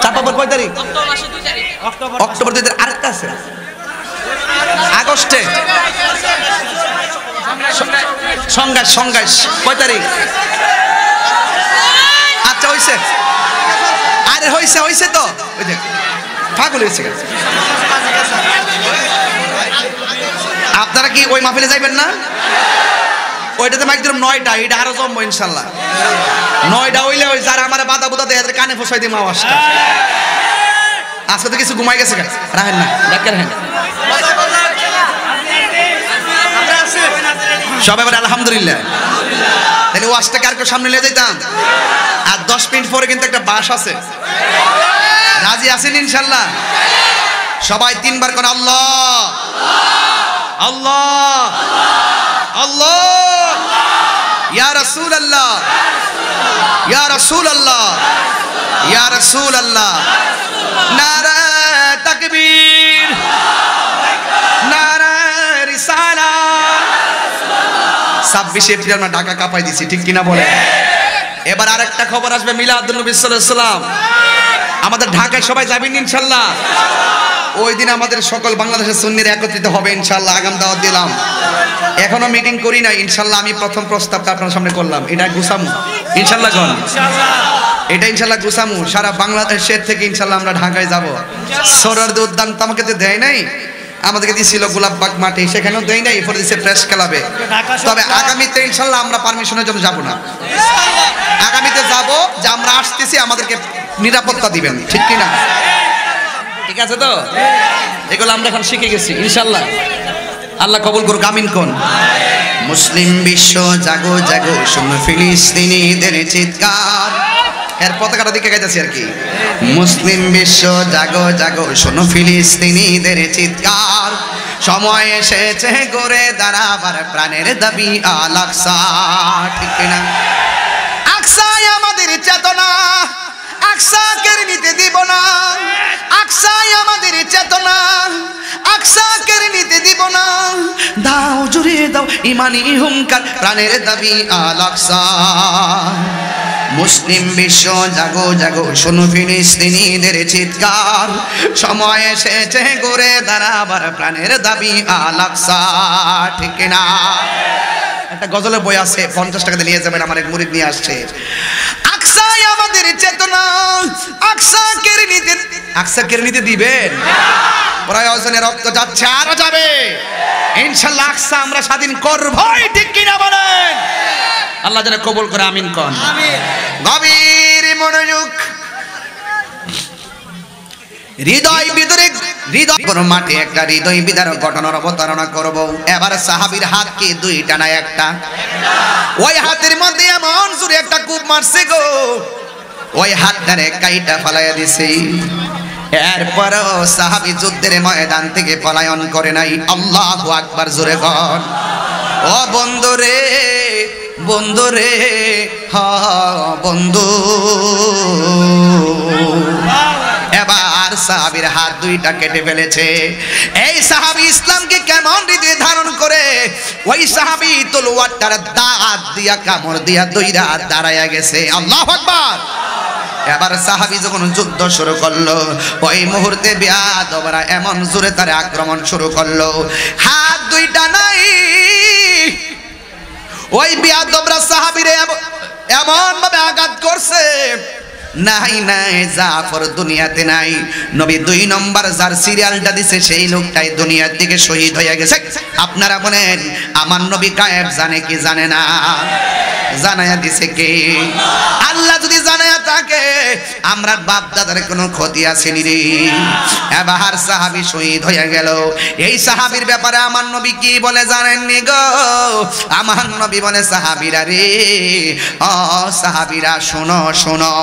চাপাপুর, কয় তারিখ? অক্টোবর 2 তারিখ। আরেকটা আছে আগস্টে সংঘাস, কয় তারিখ? আচ্ছা হইছে, আরে হইছে তো, ওই যে পাগল হয়েছে। আপনারা কি ওই মাহফিলে যাইবেন না? ওইটাতে মাইক দিলাম 9টা, এটা আরো জমবো ইনশাল্লাহ। 9টা হইলে ওই যারা আমার বাধা বুধা দেয় কানে ফসাই দিই আওয়াজটা। আজকে তো কিছু ঘুমাই গেছে, রাখেন না ডাক্তার। হ্যাঁ সবাই বলে আলহামদুলিল্লাহ। তাহলে ওয়াজটাকে আর কেউ সামনে নিয়ে যেতাম। আর 10 মিনিট পরে কিন্তু একটা বাস আছে, রাজি আছেন ইনশাল্লাহ? সবাই 3 বার করে আল্লাহ আল্লাহ আল্লাহ, ইয়া রাসূলুল্লাহ ইয়া রাসূলুল্লাহ ইয়া রাসূলুল্লাহ। নারা তাকবীর, নারা রিসালাত। 26 এপ্রিল আমরা ঢাকা কাঁপাই দিছি, ঠিক কিনা বলে? এবার আরেকটা খবর আসবে, মিলাদুন নবী সাল্লাল্লাহু আলাইহি ওয়াসাল্লাম। আমাদের ঢাকায় সবাই যাবেন ইনশাল্লাহ। ওই দিন আমাদের সকল বাংলাদেশের সুন্নিরা একত্রিত হবে ইনশাল্লাহ। আগাম দাওয়াত দিলাম, এখনো মিটিং করি না ইনশাল্লাহ। আমি প্রথম প্রস্তাবটা আপনার সামনে করলাম, এটা গুছামু ইনশাল্লাহ। কোন এটা ইনশাল্লাহ গুছামু, সারা বাংলাদেশের থেকে ইনশাল্লাহ আমরা ঢাকায় যাব। সোহরাওয়ার্দী উদ্যান তো আমাকে দেয় নাই, আমাদেরকে দিয়েছিল গোলাপবাগ মাঠে, সেখানেও দেয় নাই, এরপরে দিয়েছে প্রেস ক্লাবে। তবে আগামীতে ইনশাল্লাহ আমরা পারমিশনের জন্য যাব না, আগামীতে যাব যে আমরা আসতেছি, আমাদেরকে নিরাপত্তা দিবেন, ঠিক কিনা? ঠিক আছে তো? এগুলো আমরা এখন শিখে গেছি ইনশাল্লাহ। আল্লাহ কবুল করুক, আমিন কোন। মুসলিম বিশ্ব জাগো জাগো, শোনো ফিলিস্তিনিদের চিৎকার। এর পতাকাটা দিকে গাইতেছি আর কি। মুসলিম বিশ্ব জাগো জাগো, শোনো ফিলিস্তিনিদের চিৎকার। সময় এসেছে ঘুরে দাঁড়াবার প্রাণের দাবি আল আকসা, ঠিক না? আকসাই আমাদের চেতনা, আকসাকে নিতে দিব না। আকসাই আমাদের চেতনা, আকসাকে নিতে দিব না। দাও জুড়ে দাও ইমানি হুঙ্কার, প্রাণের দাবি আল আকসা। মুসলিম বিশ্ব জাগো জাগো, শোনো ফিলিস্তিনিদের চিৎকার। সময় এসেছে ঘুরে দাঁড়াবার প্রাণের দাবি আল আকসা, ঠিক না? একটা গজলের বই আছে, 50 টাকা দিয়ে নিয়ে যাবেন, আমার এক মুরিদ নিয়ে আসছে। আকসাই আমাদের চেতনা, আকসাকে নিতে দিবেন? প্রয়োজনে রক্ত যাচ্ছে, আরো যাবে ইনশাআল্লাহ। আকসা আমরা স্বাধীন করবই, ঠিক কিনা বলেন? আল্লাহ যেন কবুল করে, আমিন কোন। গভীর মনোযোগ, হৃদয় বিদারক, হৃদয় মাঠে একটা হৃদয় বিদারক ঘটনার অবতারণা করব। এবার সাহাবীর হাত কি দুইটা না একটা? ওই হাতের মধ্যে এমন জোরে একটা কূপ মারছে গো, ওই হাতটারে কাইটা ফালাইয়া দিছে। এরপরও সাহাবী যুদ্ধের ময়দান থেকে পলায়ন করে নাই। আল্লাহু আকবার, জোরে কর। ও বন্ধু রে, বন্ধু রে, বন্ধু। এবার সাহাবীর হাত দুইটা কেটে ফেলেছে। এই সাহাবী ইসলামকে কেমন হৃদয়ে ধারণ করে, ওই সাহাবী তলোয়ারটার দাঁত দিয়া কামড় দিয়া দইরা দাঁড়ায়া গেছে। আল্লাহু আকবার। এবার সাহাবী যখন যুদ্ধ শুরু করলো, ওই মুহূর্তে বেয়াদবরা এমন জোরে তারে আক্রমণ শুরু করলো, হাত দুইটা নাই। ওই বেয়াদবরা সাহাবীরে এমন ভাবে আঘাত করছে, নাই নাই জাফর দুনিয়াতে নাই। নবী 2 নম্বর যার সিরিয়ালটা দিছে সেই লোকটাই দুনিয়ার থেকে শহীদ হয়ে গেছে। আপনারা বলেন আমার নবী গায়েব জানে কি জানে না? জানায়া দিছে কে? আল্লাহ যদি জানায়া থাকে, আমরা বাপ দাদার কোনো ক্ষতি আসেনি রে। এবার সাহাবী শহীদ হয়ে গেল। এই সাহাবীর ব্যাপারে আমার নবী কি বলে জানেননি গো? আমার নবী বলে, সাহাবীরা রে, ও সাহাবীরা শোনো শোনো,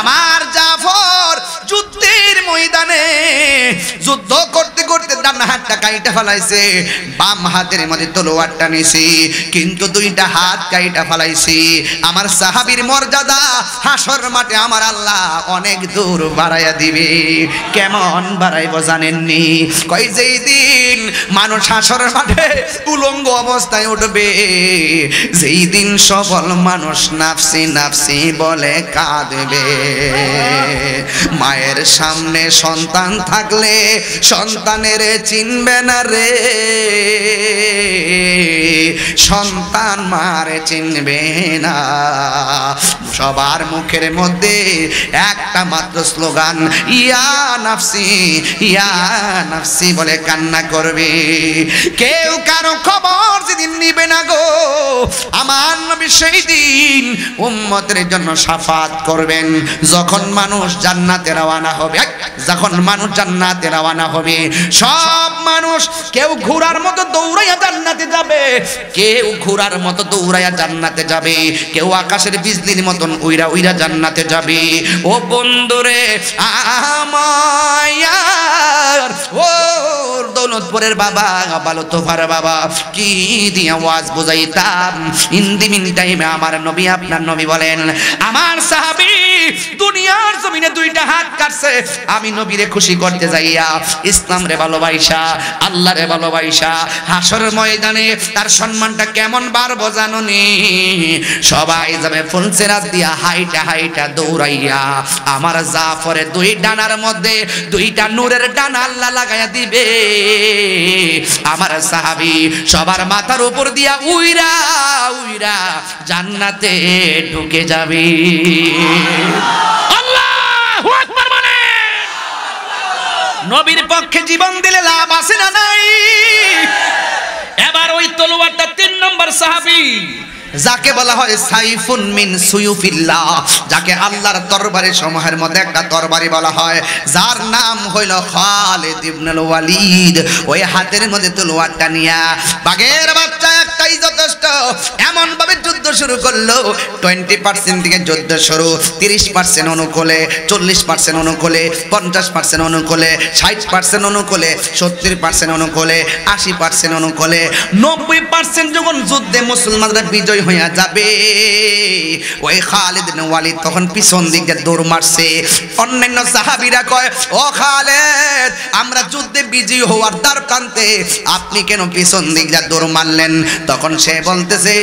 আমার জাফর যুদ্ধের ময়দানে যুদ্ধ করতে করতে ডান হাতটা কাইটা ফেলাইছে, বাম হাতের মধ্যে তলোয়ারটা নিছি, কিন্তু দুইটা হাত কাইটা ফেলাইছি। আমার সাহাবীর মর্যাদা হাসর মাঠে আমার আল্লাহ অনেক দূর বাড়াইয়া দিবে। কেমন বাড়াইব জানেননি? কই যেই দিন মানুষ হাসর মাঠে উলঙ্গ অবস্থায় উঠবে, যেই দিন সবল মানুষ নাফসি নাফসি বলে কাঁদবে। মায়ের সামনে সন্তান থাকলে সন্তানের চিনবে না রে, সন্তান মারে চিনবে না। সবার মুখের মধ্যে একটা মাত্র স্লোগান, ইয়া নাফসি ইয়া নাফসি বলে কান্না করবে। কেউ কারো খবর যেদিন নিবে না গো, আমার নবী সেই দিন উম্মতের জন্য শাফাত করবেন। যখন মানুষ জান্নাতে রওনা হবে, যখন মানুষ জান্নাতে রওনা হবে, সব মানুষ কেউ ঘোড়ার মতো দৌড়াইয়া জান্নাতে যাবে, কেউ ঘোড়ার মতো দৌড়াইয়া জান্নাতে যাবে, কেউ আকাশের বিজলির মতন উইরা উইরা জান্নাতে যাবে। ও বন্ধুরে আমার, ও দৌলতপুরের বাবা, বালো তোফার বাবা, কি দিয়া ওয়াজ বুঝাইতাম। ইন দি মিন টাইমে আমার নবী, আপনার নবী বলেন, আমার সাহাবী দুনিয়ার জমিনে দুইটা হাত কাটছে, আমি নবীরে খুশি করতে যাইয়া, ইসলাম রে ভালোবাসা, আল্লাহ রে ভালোবাসা, হাসর ময়দানে তার সম্মানটা কেমন বাড়বো জানোনি? সবাই যাবে ফুলসেরাত দিয়া হাইটা হাইটা দৌড়াইয়া, আমার জাফরের দুই ডানার মধ্যে দুইটা নূরের ডানা আল্লাহ লাগাইয়া দিবে। আমার সাহাবী সবার মাথার উপর দিয়া উইরা উইরা জান্নাতে ঢুকে যাবে। আল্লাহু আকবার বলে। নবীর পক্ষে জীবন দিলে লাভ আছে না নাই? এবার ওই তলোয়ারটা 3 নম্বর সাহাবী, যাকে বলা হয় সাইফুন মিন সুয়ুফিল্লাহ, যাকে আল্লাহর তরবারি সমূহের মধ্যে একটা তরবারি বলা হয়, যার নাম হইল খালিদ ইবনুল ওয়ালিদ। ওই হাতের মধ্যে তলোয়ারটা নিয়া বাগের বাচ্চা কাজটা একটাই যথেষ্ট। এমন ভাবে যুদ্ধ শুরু করলো, 20% থেকে যুদ্ধ শুরু, 30% অনুকূলে, 40% অনুকূলে, 50% অনুকূলে, 60% অনুকূলে, 70% অনুকূলে, 80% অনুকূলে, 90% যখন যুদ্ধে মুসলমানরা বিজয় হইয়া যাবে, ওই খালিদ বিন ওয়ালিদ তখন পিছন দিকে দৌড় মারছে। অন্যান্য সাহাবীরা কয়, ও খালিদ, আমরা যুদ্ধে বিজয়ী হওয়ার দ্বার প্রান্তে, আপনি কেন পিছন দিকে দৌড় মারলেন? তখন সে বলতেছে,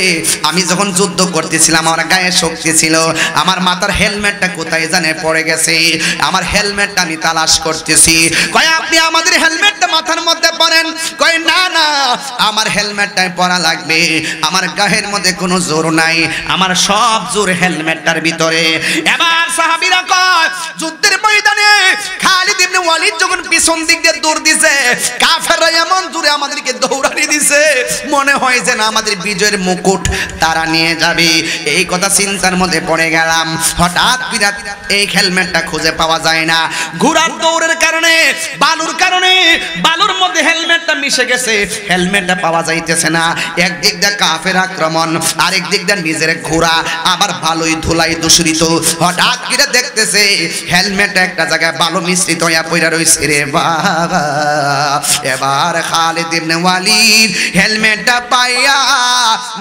আমি যখন যুদ্ধ করতেছিলাম আমার গায়ে শক্তি ছিল, আমার মাথার হেলমেটটা কোথায় জানে পড়ে গেছে, আমার হেলমেটটা আমি তালাশ করতেছি। কয়, আপনি আমাদের হেলমেটটা মাথার মধ্যে পরেন। কয়, না না, আমার হেলমেটটাই পরা লাগবে, আমার গায়ের মধ্যে কোনো জোর নাই, আমার সব জোর হেলমেটটার ভিতরে। এবার সাহাবীরা কয়, যুদ্ধের ময়দানে খালিদ ইবনে ওয়ালিদ যখন পিছন দিক দিয়ে দৌড় দিছে, কাফেররা এমন জোরে আমাদেরকে দৌড়ানি দিছে, মনে হয় যে না আমাদের বিজয়ের মুকুট তারা নিয়ে যাবে। এই কথা চিন্তার মধ্যে পড়ে গেলাম। হঠাৎ বিরাট এই হেলমেটটা খুঁজে পাওয়া যায় না। ঘোড়ার দৌড়ের কারণে, বালুর কারণে, বালুর মধ্যে হেলমেটটা মিশে গেছে, হেলমেটটা পাওয়া যাইতেছে না। একদিক দিয়ে কাফের আক্রমণ, আরেক দিক দিয়ে নিজের ঘোড়া আবার ভালোই ধুলাই দূষিত। হঠাৎ করে দেখতেছে হেলমেট একটা জায়গায় বালু মিশ্রিত হইয়া পড়া রইছে রে বাবা। এবার খালিদ ইবনে ওয়ালিদ হেলমেটটা পাইয়া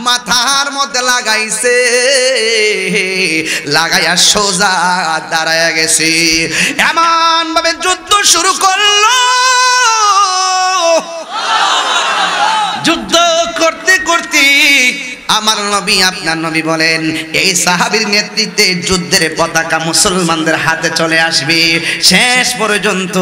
মাথার মধ্যে লাগাইছে, লাগাইয়া সোজা দাঁড়ায়া গেছে। এমন ভাবে যুদ্ধ শুরু করলো। যুদ্ধ করতে করতে আমার নবী, আপনার নবী বলেন, এই সাহাবীর নেতৃত্বে যুদ্ধের পতাকা মুসলমানদের হাতে চলে আসবে। শেষ পর্যন্ত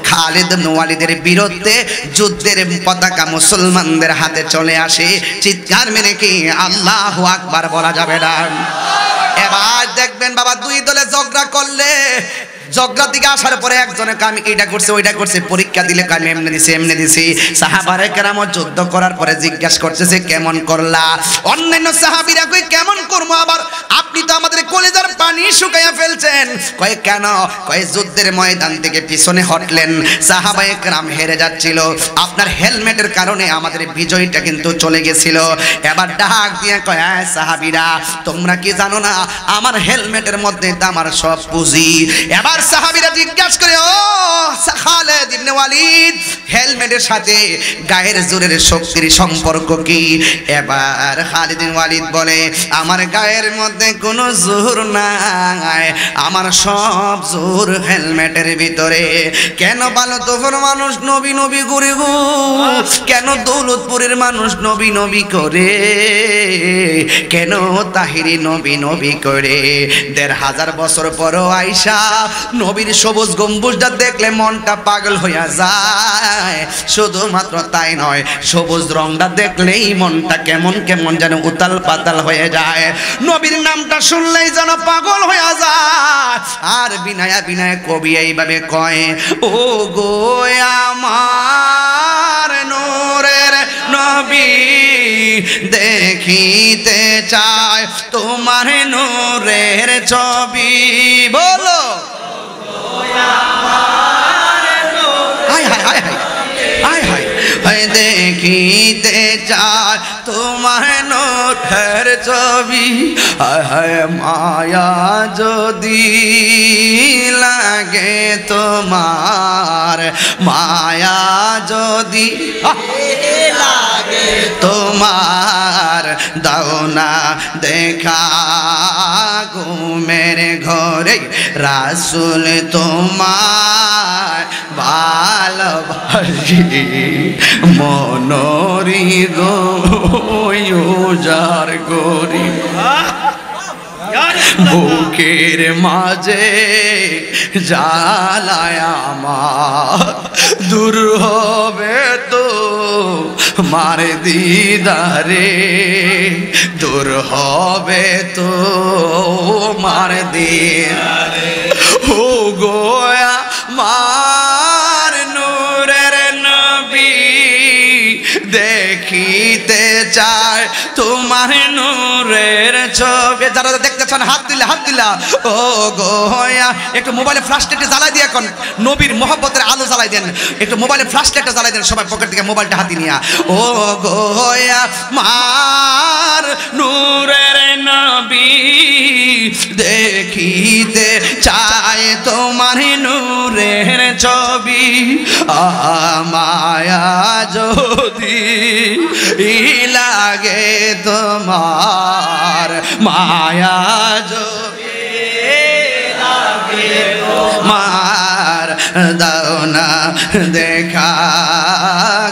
খালিদ ইবনে ওয়ালিদের বিরুদ্ধে যুদ্ধের পতাকা মুসলমানদের হাতে চলে আসে। চিৎকার মেরে কি আল্লাহু আকবার বলা যাবে না? এবার দেখবেন বাবা, দুই দলে ঝগড়া করলে, ঝগড়া দিকে আসার পরে একজনে আমি এইটা করছে ওইটা করছে, পরীক্ষা দিলে আমি এমনি দিছি এমনি দিছি। সাহাবায়ে কেরাম যুদ্ধ করার পরে জিজ্ঞাসা করতেছে, কেমন করলা? অন্যান্য সাহাবীরা কই, কেমন করবো আবার, আপনি তো আমাদের কলিজার পানি শুকাইয়া ফেলছেন। কয়, কেন? কয়, যুদ্ধের ময়দান থেকে পিছনে হটলেন, সাহাবায়ে কেরাম হেরে যাচ্ছিল, আপনার হেলমেটের কারণে আমাদের বিজয়টা কিন্তু চলে গেছিল। এবার ডাক দিয়ে কয়, সাহাবীরা, তোমরা কি জানো না আমার হেলমেটের মধ্যে তো আমার সব পুঁজি। এবার সাহাবীরা জিজ্ঞাসা করে, ও খালিদ ইবনে ওয়ালিদ, হেলমেটের সাথে গায়ের জোরের শক্তির সম্পর্ক কি? এবার খালিদ ইবনে ওয়ালিদ বলে, আমার গায়ের মধ্যে কোনো জোর নাই, আমার সব জোর হেলমেটের ভিতরে। কেন বালুতপুর মানুষ নবী নবী করে গো? কেন দৌলতপুরের মানুষ নবী নবী করে? কেন তাহিরি নবী নবী করে? ১৫০০ বছর পরও আইসা নবীর সবুজ গম্বুজটা দেখলে মনটা পাগল হইয়া যায়। শুধুমাত্র তাই নয়, সবুজ রংটা দেখলেই মনটা কেমন কেমন যেন উতাল পাতাল হয়ে যায়। নবীর নামটা শুনলেই যেন পাগল হইয়া যায়। আর বিনায়া বিনায়া কবি এইভাবে কয়, ও গো আমার নূরের নবী, দেখিতে চায় তোমার নূরের ছবি। বলো, দেখিতে চায় তোমার নূরের ছবি। মায়া যদি লাগে তোমার, মায়া যদি লাগে তোমার, দাও না দেখা ঘুমের ঘরে রাসূল তোমার ভালোবাসি, মনোরি গো উজাড় করি, বুকের মাঝে জ্বালায় আমার, দূর হবে তো মার দিদারে, দূর হবে তো মার দিদারে। ও গোয়া মার নূরের নবী, দেখিতে চায় তোমার নূরের ছবি। যারা দেখতেছেন হাত দিলা ও গোয়া, একটু মোবাইলে ফ্ল্যাশ লাইটটা জ্বালাই দিয়ে এখন নবীর মোহব্বতের আলো জ্বালাই দেন, একটু মোবাইলে ফ্ল্যাশ লাইটটা জ্বালাই দেন সবাই পকেট থেকে মোবাইলটা হাতে নিয়ে। ও গোয়া মার নূরের নবী দেখিতে চায় তোমার নূরের ছবি, মায়া যদি লাগে তোমার, মায়া যদি লাগে তোমার, দাও না দেখা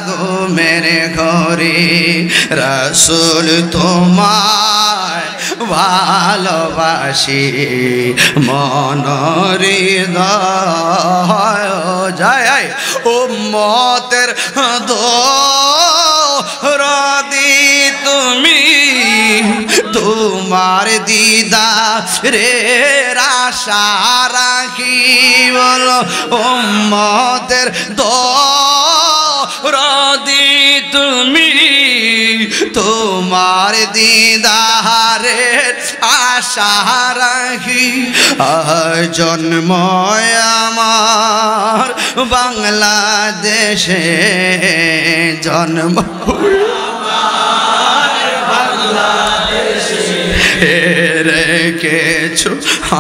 গো মেরে ঘরে রসুল তোমার ভালোবাসি মনরে যায় উম্মতের দরদি তুমি, তোমার দিদারের আশা রাখি বলো উম্মতের দরদি তুমি, তোমার দিদারের আশা রাখি। জন্ম আমার বাংলাদেশে, জন্ম রেখেছো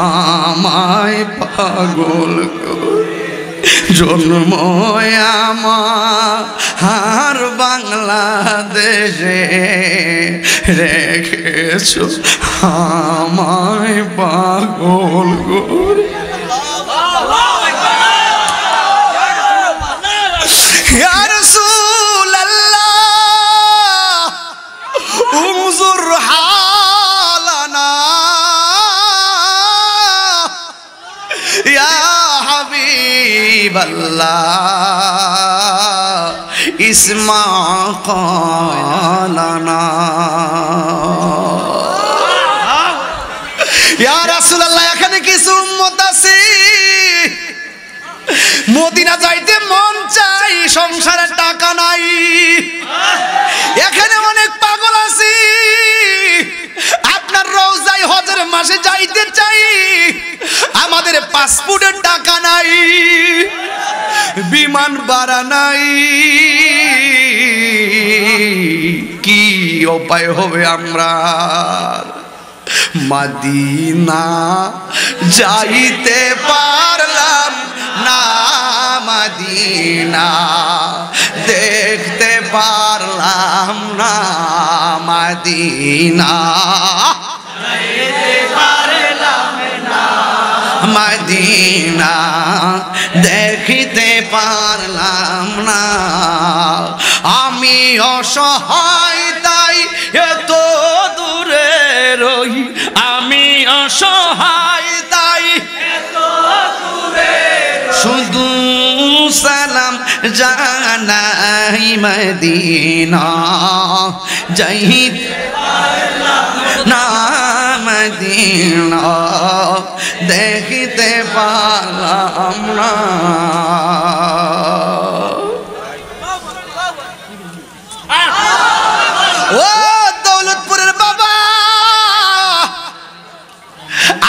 আমায় পাগল করে, জন্ম আমার বাংলাদেশে রেখেছো আমায় পাগল করে। ইয়া রাসূলুল্লাহ উনজুর হালানা ইয়া হাবিবাল্লাহ ইসমা কালানা। ইয়া রাসূলুল্লাহ এখানে কিছু উম্মত আছে মদিনা যাইতে মন চাই, সংসারে টাকা নাই। এখানে অনেক পাগল আছে আপনার রওজায় হজের মাসে যাইতে চাই, আমাদের পাসপোর্টের টাকা নাই, বিমান ভাড়া নাই, কি উপায় হবে আমরা মদিনা যাইতে পারলাম না, মদিনা দেখতে পারলাম না, মদিনা মদিনা দেখিতে পারলাম না। আমি অসহায় তাই এত দূরে রই, আমি অসহায় তাই এত দূরে শুধু সালাম জানাই মদিনা যাইতে পারলাম না, মদিনা দেখিতে পারলাম না। ও দৌলতপুরের বাবা,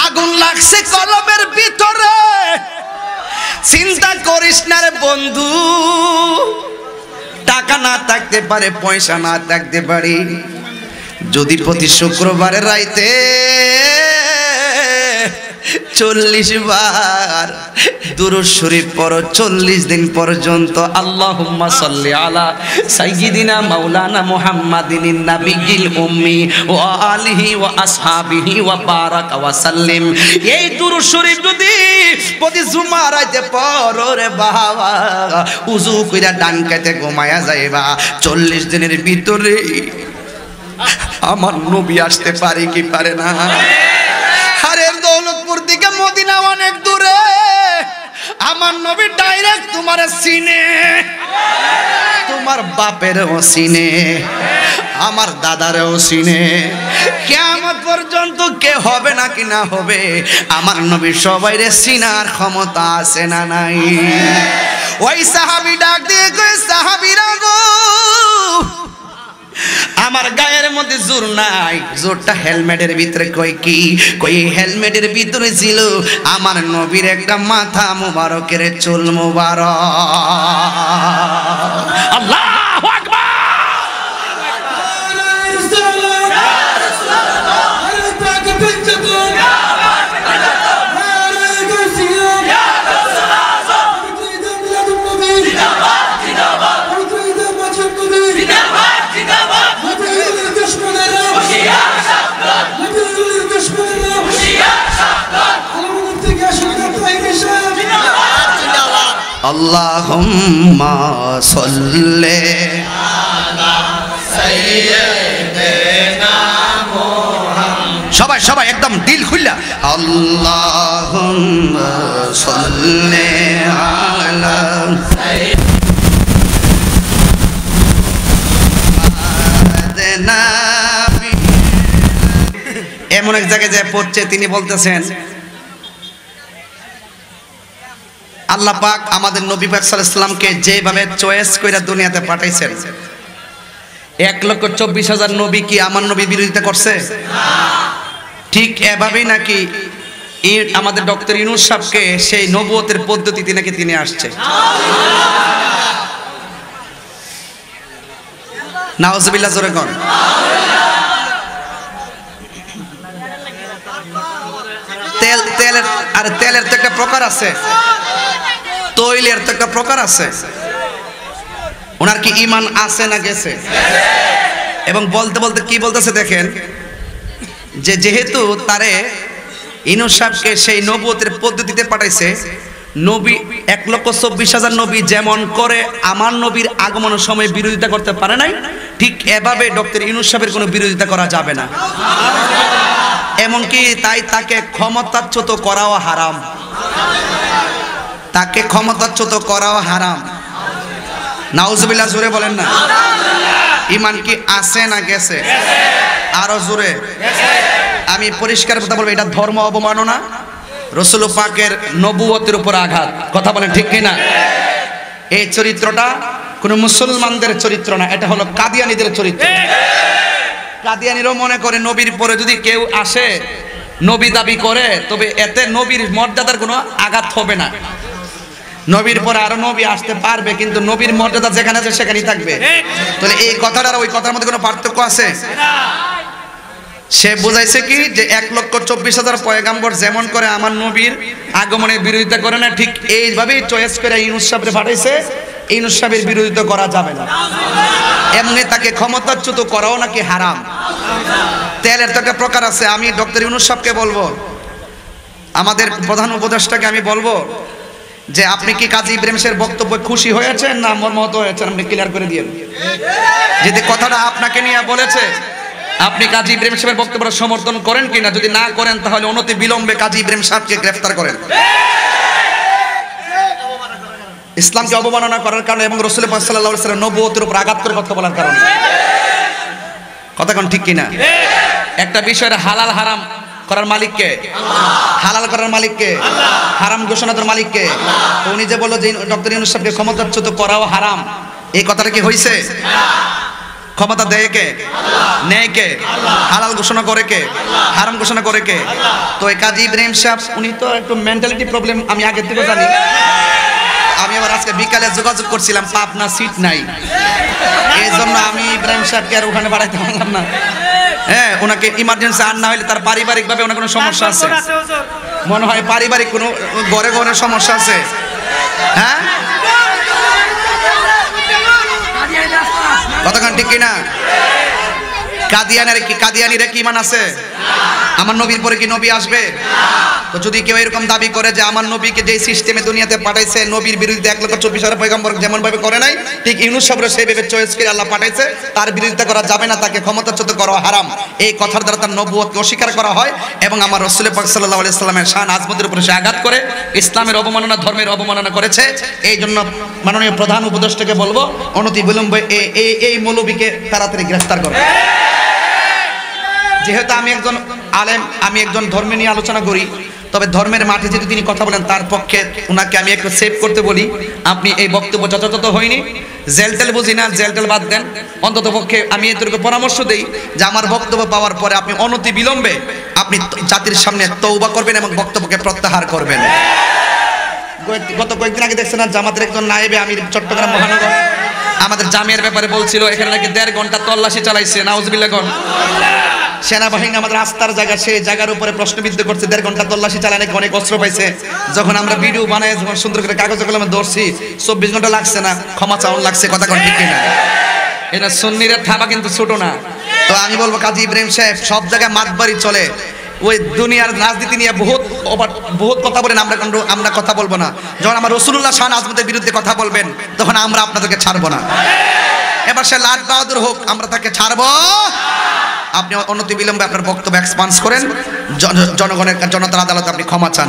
আগুন লাগছে কলমের ভিতরে, চিন্তা করিস না রে বন্ধু, টাকা না থাকতে পারে, পয়সা না থাকতে পারে, যদি প্রতি শুক্রবারে রাইতে 40 বার দুরূদ শরীফ পড়ো, 40 দিন পর্যন্ত আল্লাহুম্মা সাল্লি আলা সাইয়্যিদিনা মাওলানা মুহাম্মাদিন নাবিয়্যিল উম্মি ওয়া আলিহি ওয়া আসহাবিহি ওয়া বারাকা ওয়া সাল্লিম। এই দুরূদ শরীফ যদি প্রতি জুমা রাতে পড়ো রে বাবা, উযু কইরা ডান কাতে ঘুমায়া যাইবা, 40 দিনের ভিতরে আমার নবী আসতে পারে কি পারে না? আরে দৌলতপুর থেকে মদিনা অনেক দূরে, আমার নবী ডাইরেক্ট তোমার সিনে, তোমার বাপেরও সিনে, আমার দাদারও সিনে, কিয়ামত পর্যন্ত কে হবে নাকি না হবে, আমার নবী সবাইরে সিনার ক্ষমতা আছে না নাই? ওই সাহাবী ডাক দিয়ে কই, সাহাবীরা গো আমার গায়ের মধ্যে জোর নাই, জোরটা হেলমেটের ভিতরে। কই কি? কই হেলমেটের ভিতরে ছিল আমার নবীর একটা মাথা মুবারকের চুল মুবারক। আল্লাহু আকবার। আল্লাহুম্মা সাল্লি আলা সাইয়্যিদিনা মুহাম্মদ। সবাই সবাই একদম দিল খুললা আল্লাহুম্মা সাল্লি আলা সাইয়্যিদিনা। এমন এক জায়গায় যে পড়ছে তিনি বলতেছেন আল্লাহ পাক আমাদের নবী পাক সাল্লাল্লাহু আলাইহি সাল্লামকে যেভাবে চয়েস কইরা দুনিয়াতে পাঠাইছেন, 1,24,000 নবী কি আমার নবী বিরোধিতা করছে? ঠিক এভাবেই নাকি আমাদের ডক্টর ইউনূস সাহেবকে সেই নবুয়তের পদ্ধতিতে নাকি তিনি আসছে। নাউজুবিল্লাহ, জোরে কোন। তেলের তো একটা প্রকার আছে, তৈলের তো একটা প্রকার আছে। ওনার কি ঈমান আছে না গেছে? এবং বলতে বলতে কি বলতেছে দেখেন, যে যেহেতু তারে ইউনূস সাহেবকে সেই নবুয়তের পদ্ধতিতে পাঠাইছে, নবী 1,24,000 নবী যেমন করে আমার নবীর আগমনের সময় বিরোধিতা করতে পারে নাই, ঠিক এভাবে ডক্টর ইউনূস সাহেবের কোনো বিরোধিতা করা যাবে না। এমনকি তাই তাকে ক্ষমতাচ্যুত করাও হারাম, তাকে ক্ষমতাচ্যুত করাও হারাম। নাউজুবিল্লাহ, জোরে বলেন না। ঈমান কি আছে না গেছে? আরো জোরে। আমি পরিষ্কার কথা বলবো, এটা ধর্ম অবমাননা, রাসূল পাকের নবুয়তের উপর আঘাত। কথা বলেন ঠিক কিনা? এই চরিত্রটা কোনো মুসলমানদের চরিত্র না, এটা হলো কাদিয়ানীদের চরিত্র। কাদিয়ানীরাও মনে করে নবীর পরে যদি কেউ আসে নবী দাবি করে, তবে এতে নবীর মর্যাদার কোনো আঘাত হবে না। নবীর পরে আরো নবী আসতে পারবে, কিন্তু নবীর মর্যাদা যেখানে আছে সেখানেই থাকবে। তাহলে এই কথাটা আর ওই কথার মধ্যে কোনো পার্থক্য আছে? সে বুঝাইছে কি যে 1,24,000 পয়গাম্বর যেমন করে আমার নবীর আগমনের বিরোধিতা করে না, ঠিক এইভাবেই চয়েস করে ইউনূস সাহেবকে পাঠাইছে। ইউনূস সাহেবের বিরোধিতা করা যাবে না। এমনি তাকে ক্ষমতাচ্যুত করাও নাকি হারাম। তেলের তো একটা প্রকার আছে। আমি ডক্টর ইউনূস সাহেবকে বলবো, আমাদের প্রধান উপদেষ্টাকে আমি বলবো যে আপনি কি কাজী ইব্রাহিম সাহেবের বক্তব্যে খুশি হয়েছেন না মর্মাহত হয়েছেন? আপনি ক্লিয়ার করে দিয়েন। যদি কথাটা আপনাকে নিয়ে বলেছে, আপনি কাজী ইব্রাহিম সাহেবের বক্তব্যটা সমর্থন করেন কিনা? যদি না করেন তাহলে অনতি বিলম্বে কাজী ইব্রাহিম সাহেবকে গ্রেফতার করেন। ইসলামকে অবমাননা করার কারণে এবং রাসূল পাক সাল্লাল্লাহু আলাইহি ওয়াসাল্লাম নবুয়তের উপর আঘাত করে কথা বলার কারণে। কথা কোন ঠিক কিনা? একটা বিষয়ের হালাল হারাম করার মালিক কে? হালাল করার মালিক কে? হারাম ঘোষণা করার মালিক কে? তো উনি যে বলল যে ডক্টর ইউনূস সাহেবকে ক্ষমতাচ্যুত করাও হারাম, এই কথাটা কি হইছে? ক্ষমতা দেয় কে? নেয় কে? হালাল ঘোষণা করে কে? হারাম ঘোষণা করে কে? তো এই কাজী ইব্রাহিম সাহেব উনি তো একটু মেন্টালিটি প্রবলেম, আমি আগে থেকে জানি। আমি আবার আজকে বিকালে যোগাযোগ করছিলাম, পাবনা সিট নাই, এই জন্য আমি ইব্রাহিম সাহেবকে আর ওখানে বাড়াইতে পারলাম না। হ্যাঁ, ওনাকে ইমার্জেন্সি আর না হইলে তার পারিবারিক ভাবে ওনার কোনো সমস্যা আছে মনে হয়, পারিবারিক কোনো ঘরে ঘরে সমস্যা আছে। হ্যাঁ, কতক্ষণ ঠিক কিনা? কাদিয়ানির কি ঈমান আছে? আমার নবীর পরে কি নবী আসবে? তো যদি কেউ এরকম দাবি করে যে আমার নবীকে যে সিস্টেমে দুনিয়াতে পাঠাইছে, নবীর বিরুদ্ধে 1,24,000 পয়গম্বর যেমন ভাবে করে নাই, ঠিক ইউনূস সাহেবরা সেইভাবে চয়েস করে আল্লাহ পাঠাইছে, তার বিরোধিতা করা যাবে না, তাকে ক্ষমতাচ্যুত করা হারাম। এই কথার দ্বারা তার নবুয়তকে অস্বীকার করা হয় এবং আমার রাসূল পাক সাল্লাল্লাহু আলাইহি সাল্লামের শান আজমতের উপরে সে আঘাত করে, ইসলামের অবমাননা, ধর্মের অবমাননা করেছে। এই জন্য মাননীয় প্রধান উপদেষ্টাকে বলবো অনতি বিলম্বে এই মৌলবীকে তাড়াতাড়ি গ্রেফতার করো। যেহেতু আমি একজন আলেম, আমি একজন ধর্ম নিয়ে আলোচনা করি, তবে ধর্মের মাঠে যদি তিনি কথা বলেন তার পক্ষে ওনাকে আমি একটু সেভ করতে বলি, আপনি এই বক্তব্য যথাযথ হয়নি, জেলটেল বুঝি না, জেলটেল বাদ দেন, অন্তত পক্ষে আমি এদেরকে পরামর্শ দেই যে আমার বক্তব্য পাওয়ার পরে আপনি অনতি বিলম্বে আপনি জাতির সামনে তওবা করবেন এবং বক্তব্যকে প্রত্যাহার করবেন। গত কয়েকদিন আগে দেখছেন না জামাতের একজন নায়েবে আমির চট্টগ্রাম মহানগর আমাদের জামিয়ার ব্যাপারে বলছিল এখানে নাকি 1.5 ঘন্টা তল্লাশি চালাইছে, নাউজুবিল্লাহ কোন সেনাবাহিনী আমাদের আস্থার জায়গা, সেই জায়গার উপরে প্রশ্নবিদ্ধ করছে, 1.5 ঘন্টা তল্লাশি চালায় নাকি অনেক অস্ত্র পাইছে। যখন আমরা ভিডিও বানাই যখন সুন্দর করে কাগজে কলমে ধরছি 24 ঘন্টা লাগছে না, ক্ষমা চাওয়ান লাগছে, কথা কোন ঠিক কিনা? এটা সুন্নিরা থাবা কিন্তু ছোট না। তো আমি বলবো কাজী ইব্রাহিম সাহেব সব জায়গায় মাতবাড়ি চলে, ওই দুনিয়ার রাজনীতি নিয়ে বহুত কথা বলেন, আমরা কথা বলবো না। যখন আমার রাসূলুল্লাহ শান আজমতের বিরুদ্ধে কথা বলবেন তখন আমরা আপনাদেরকে ছাড়বো না। এবার সে লাট বাহাদুর হোক, আমরা তাকে ছাড়বো। আপনি অনতি বিলম্বে আপনার বক্তব্য এক্সপান্স করেন, জনগণের জনতার আদালতে আপনি ক্ষমা চান।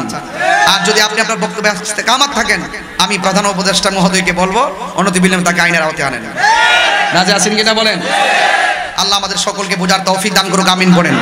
আর যদি আপনি আপনার বক্তব্যে কামাত থাকেন, আমি প্রধান উপদেষ্টা মহোদয়কে বলবো অনতি বিলম্বে তাকে আইনের আওতায় আনেন। রাজি আছেন কিনা বলেন? আল্লাহ আমাদের সকলকে বোঝার তৌফিক দান করুক, আমিন করেন।